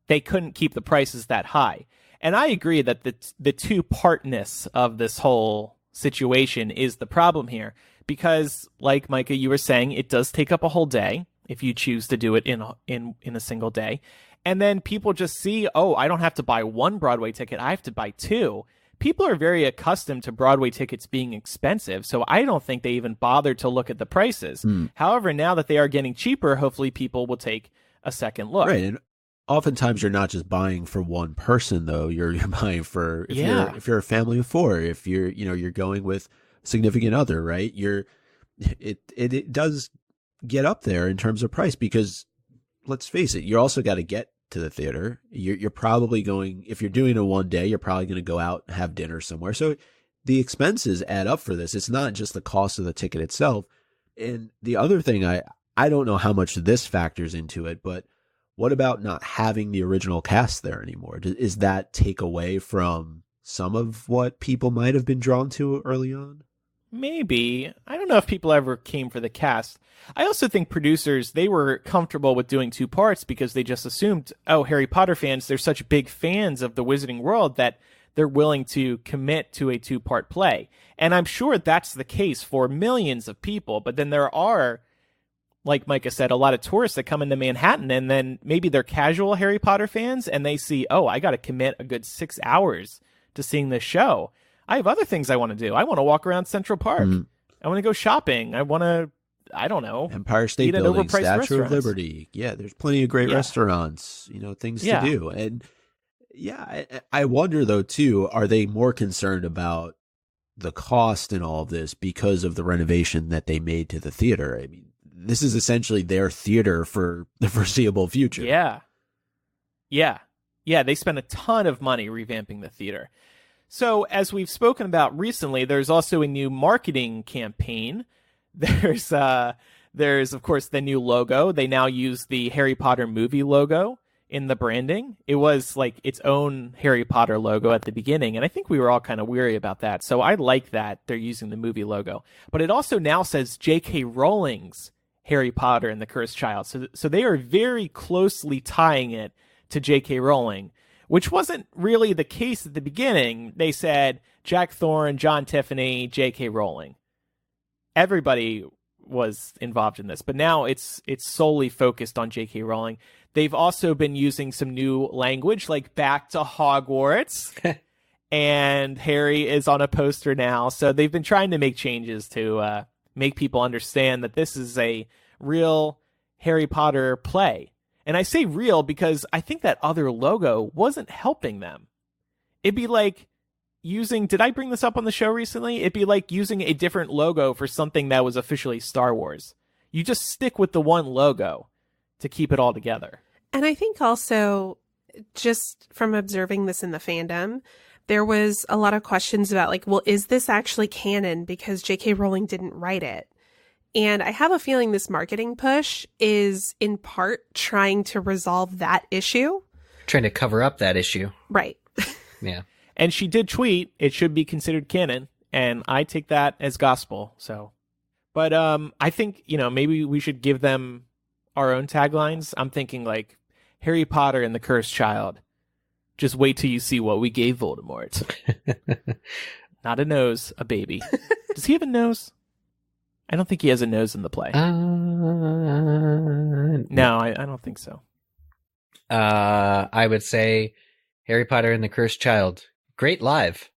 They couldn't keep the prices that high. And I agree that the two-partness of this whole situation is the problem here, because like Micah, you were saying, it does take up a whole day if you choose to do it in a single day. And then people just see, oh, I don't have to buy one Broadway ticket, I have to buy two. People are very accustomed to Broadway tickets being expensive, so I don't think they even bother to look at the prices. However, now that they are getting cheaper, hopefully people will take a second look. Right, and oftentimes you're not just buying for one person, though. You're buying for if you're a family of four, if you're going with a significant other, right? It does get up there in terms of price, because let's face it, you also got to get to the theater. You're probably going, if you're doing a one day, you're probably going to go out and have dinner somewhere. So the expenses add up for this. It's not just the cost of the ticket itself. And the other thing, I don't know how much this factors into it, but what about not having the original cast there anymore? Is that take away from some of what people might have been drawn to early on? Maybe. I don't know if people ever came for the cast. I also think producers, they were comfortable with doing two parts because they just assumed, oh, Harry Potter fans, they're such big fans of the Wizarding World that they're willing to commit to a two-part play. And I'm sure that's the case for millions of people. But then there are, like Micah said, a lot of tourists that come into Manhattan, and then maybe they're casual Harry Potter fans, and they see, oh, I got to commit a good 6 hours to seeing this show. I have other things I want to do. I want to walk around Central Park. I want to go shopping. I want to, I don't know, Empire State Building, Statue of restaurants. Liberty. Yeah, there's plenty of great restaurants, things to do. And I wonder though too, are they more concerned about the cost in all of this because of the renovation that they made to the theater? I mean, this is essentially their theater for the foreseeable future. Yeah, they spent a ton of money revamping the theater. So, as we've spoken about recently, there's also a new marketing campaign. There's of course, the new logo. They now use the Harry Potter movie logo in the branding. It was like its own Harry Potter logo at the beginning, and I think we were all kind of weary about that. So I like that they're using the movie logo. But it also now says J.K. Rowling's Harry Potter and the Cursed Child. So they are very closely tying it to J.K. Rowling, which wasn't really the case at the beginning. They said Jack Thorne, John Tiffany, J.K. Rowling. Everybody was involved in this, but now it's solely focused on J.K. Rowling. They've also been using some new language, like back to Hogwarts, and Harry is on a poster now. So they've been trying to make changes to make people understand that this is a real Harry Potter play. And I say real because I think that other logo wasn't helping them. It'd be like did I bring this up on the show recently? It'd be like using a different logo for something that was officially Star Wars. You just stick with the one logo to keep it all together. And I think also, just from observing this in the fandom, there was a lot of questions about like, well, is this actually canon because J.K. Rowling didn't write it? And I have a feeling this marketing push is in part trying to resolve that issue. Trying to cover up that issue. Right. Yeah. And she did tweet, it should be considered canon, and I take that as gospel. So, but I think, maybe we should give them our own taglines. I'm thinking like Harry Potter and the Cursed Child. Just wait till you see what we gave Voldemort. Not a nose, a baby. Does he have a nose? I don't think he has a nose in the play. No, I don't think so. I would say Harry Potter and the Cursed Child. Great live.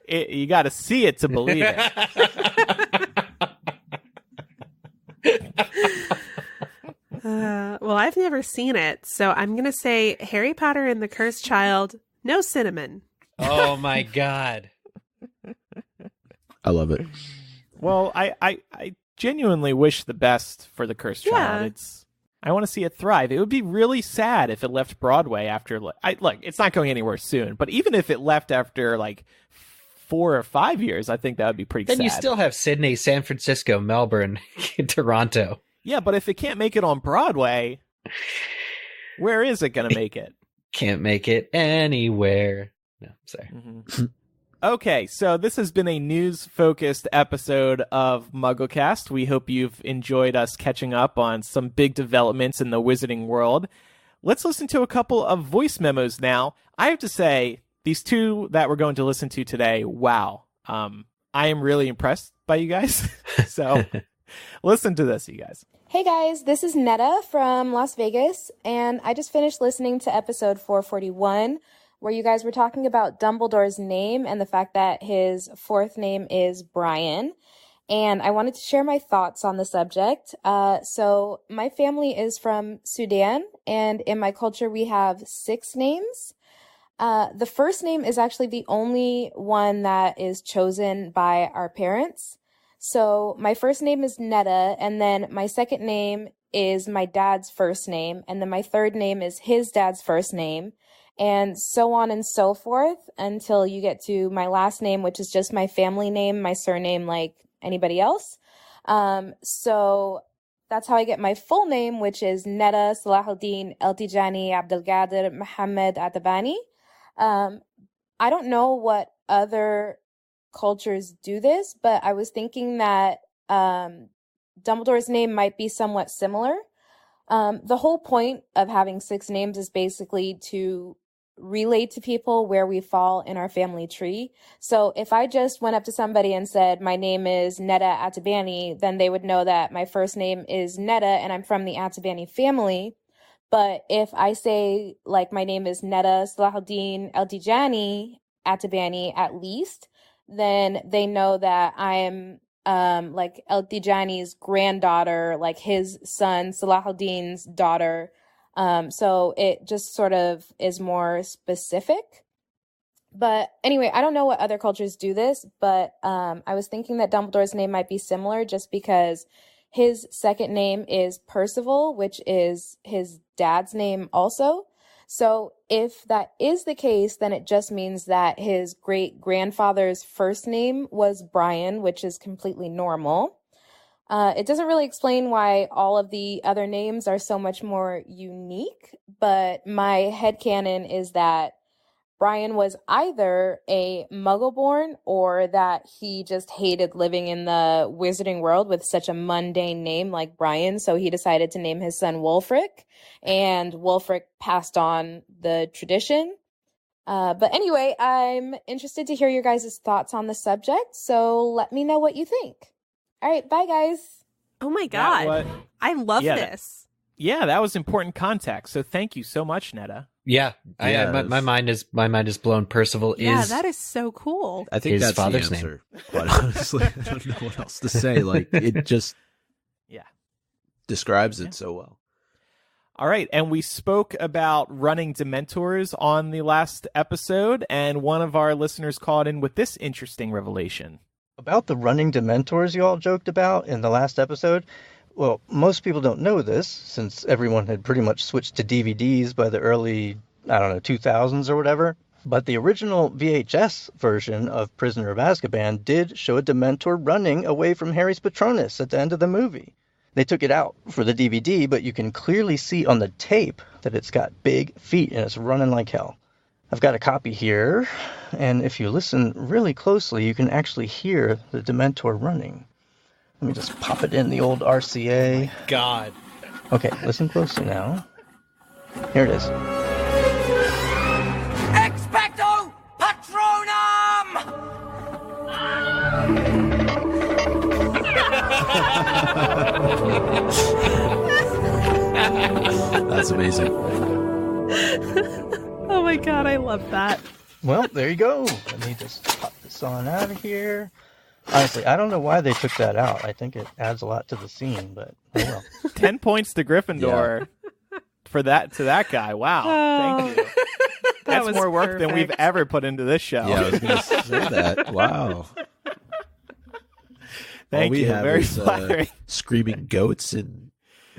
You got to see it to believe it. Well, I've never seen it, so I'm going to say Harry Potter and the Cursed Child, no cinnamon. Oh my God. I love it. Well, I genuinely wish the best for the Cursed Child. I want to see it thrive. It would be really sad if it left Broadway after. Look, it's not going anywhere soon. But even if it left after like 4 or 5 years, I think that would be pretty sad. Then you still have Sydney, San Francisco, Melbourne, Toronto. Yeah, but if it can't make it on Broadway, Where is it going to make it? Can't make it anywhere. No, sorry. Mm-hmm. Okay, so this has been a news-focused episode of MuggleCast. We hope you've enjoyed us catching up on some big developments in the wizarding world. Let's listen to a couple of voice memos now. I have to say, these two that we're going to listen to today, wow. I am really impressed by you guys. So listen to this, you guys. Hey guys, this is Netta from Las Vegas, and I just finished listening to episode 441, where you guys were talking about Dumbledore's name and the fact that his fourth name is Brian. And I wanted to share my thoughts on the subject. So my family is from Sudan, and in my culture, we have 6 names. The first name is actually the only one that is chosen by our parents. So my first name is Netta, and then my second name is my dad's first name, and then my third name is his dad's first name, and so on and so forth until you get to my last name, which is just my family name, my surname like anybody else. So that's how I get my full name, which is Netta Salahuddin Eltijani Abdelgader Mohammed Atabani. I don't know what other cultures do this, but I was thinking that Dumbledore's name might be somewhat similar. The whole point of having 6 names is basically to relate to people where we fall in our family tree. So if I just went up to somebody and said, my name is Netta Atabani, then they would know that my first name is Netta and I'm from the Atabani family. But if I say, like, my name is Netta Salahuddin Eltijani Atabani at least, then they know that I am like Eltijani's granddaughter, like his son Salahuddin's daughter. So it just sort of is more specific. But anyway, I don't know what other cultures do this, but I was thinking that Dumbledore's name might be similar just because his second name is Percival, which is his dad's name also. So if that is the case, then it just means that his great-grandfather's first name was Brian, which is completely normal. It doesn't really explain why all of the other names are so much more unique, but my headcanon is that Brian was either a Muggle-born or that he just hated living in the wizarding world with such a mundane name like Brian, so he decided to name his son Wulfric, and Wulfric passed on the tradition. But anyway, I'm interested to hear your guys' thoughts on the subject, so let me know what you think. All right, bye guys. Oh my God. I love this. That was important context. So thank you so much, Netta. Yeah, my mind is blown. Percival is that is so cool. I think his that's father's the answer, name. quite honestly. I don't know what else to say. Like, it just describes it so well. All right, and we spoke about running Dementors on the last episode, and one of our listeners called in with this interesting revelation. About the running Dementors you all joked about in the last episode, well, most people don't know this, since everyone had pretty much switched to DVDs by the early, 2000s or whatever. But the original VHS version of Prisoner of Azkaban did show a Dementor running away from Harry's Patronus at the end of the movie. They took it out for the DVD, but you can clearly see on the tape that it's got big feet and it's running like hell. I've got a copy here, and if you listen really closely, you can actually hear the Dementor running. Let me just pop it in the old RCA. Oh God. Okay, listen closely now. Here it is. Expecto Patronum! That's amazing. Oh my God, I love that. Well, there you go. Let me just pop this on out of here. Honestly, I don't know why they took that out. I think it adds a lot to the scene, but oh well. 10 points to Gryffindor for that to that guy. Wow. Thank you. That's more work than we've ever put into this show. Yeah, I was going to say that. Wow. Thank you. Very flattering. Screaming goats and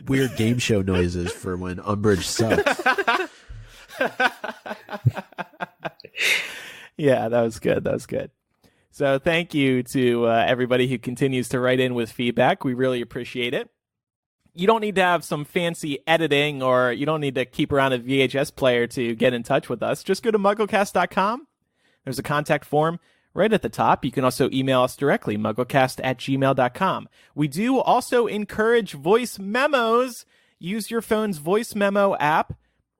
weird game show noises for when Umbridge sucks. Yeah, that was good. That was good. So thank you to everybody who continues to write in with feedback. We really appreciate it. you don't need to have some fancy editing, or you don't need to keep around a VHS player to get in touch with us. Just go to MuggleCast.com. There's a contact form right at the top. You can also email us directly, MuggleCast@gmail.com. We do also encourage voice memos. Use your phone's voice memo app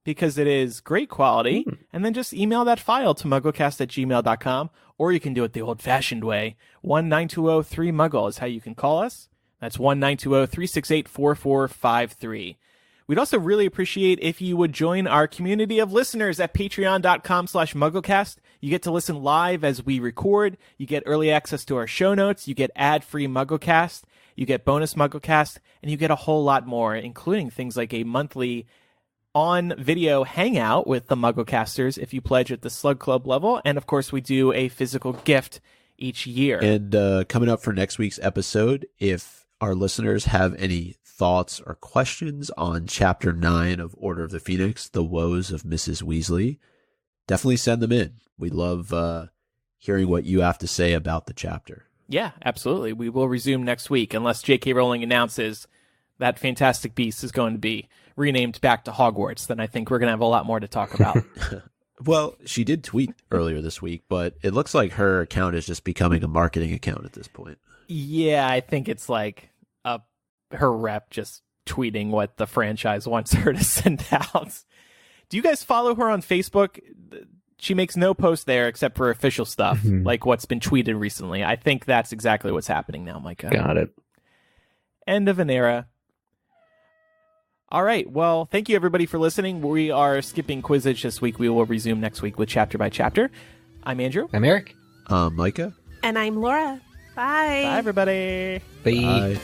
because it is great quality. And then just email that file to MuggleCast@gmail.com, or you can do it the old-fashioned way. 1-920-3-MUGGLE is how you can call us. That's 1-920-368-4453. We'd also really appreciate if you would join our community of listeners at patreon.com/MuggleCast. You get to listen live as we record. You get early access to our show notes. You get ad-free MuggleCast. You get bonus MuggleCast. And you get a whole lot more, including things like a monthly on-video hangout with the MuggleCasters if you pledge at the Slug Club level. And, of course, we do a physical gift each year. And coming up for next week's episode, if our listeners have any thoughts or questions on Chapter 9 of Order of the Phoenix, The Woes of Mrs. Weasley, definitely send them in. We love hearing what you have to say about the chapter. Yeah, absolutely. We will resume next week unless J.K. Rowling announces that Fantastic Beasts is going to be renamed back to Hogwarts. Then I think we're going to have a lot more to talk about. Well, she did tweet earlier this week, but it looks like her account is just becoming a marketing account at this point. Yeah, I think it's like her rep just tweeting what the franchise wants her to send out. Do you guys follow her on Facebook? She makes no post there except for official stuff, like what's been tweeted recently. I think that's exactly what's happening now, Micah. Got it. End of an era. All right. Well, thank you, everybody, for listening. We are skipping Quizzitch this week. We will resume next week with Chapter by Chapter. I'm Andrew. I'm Eric. Micah. And I'm Laura. Bye. Bye, everybody. Bye. Bye.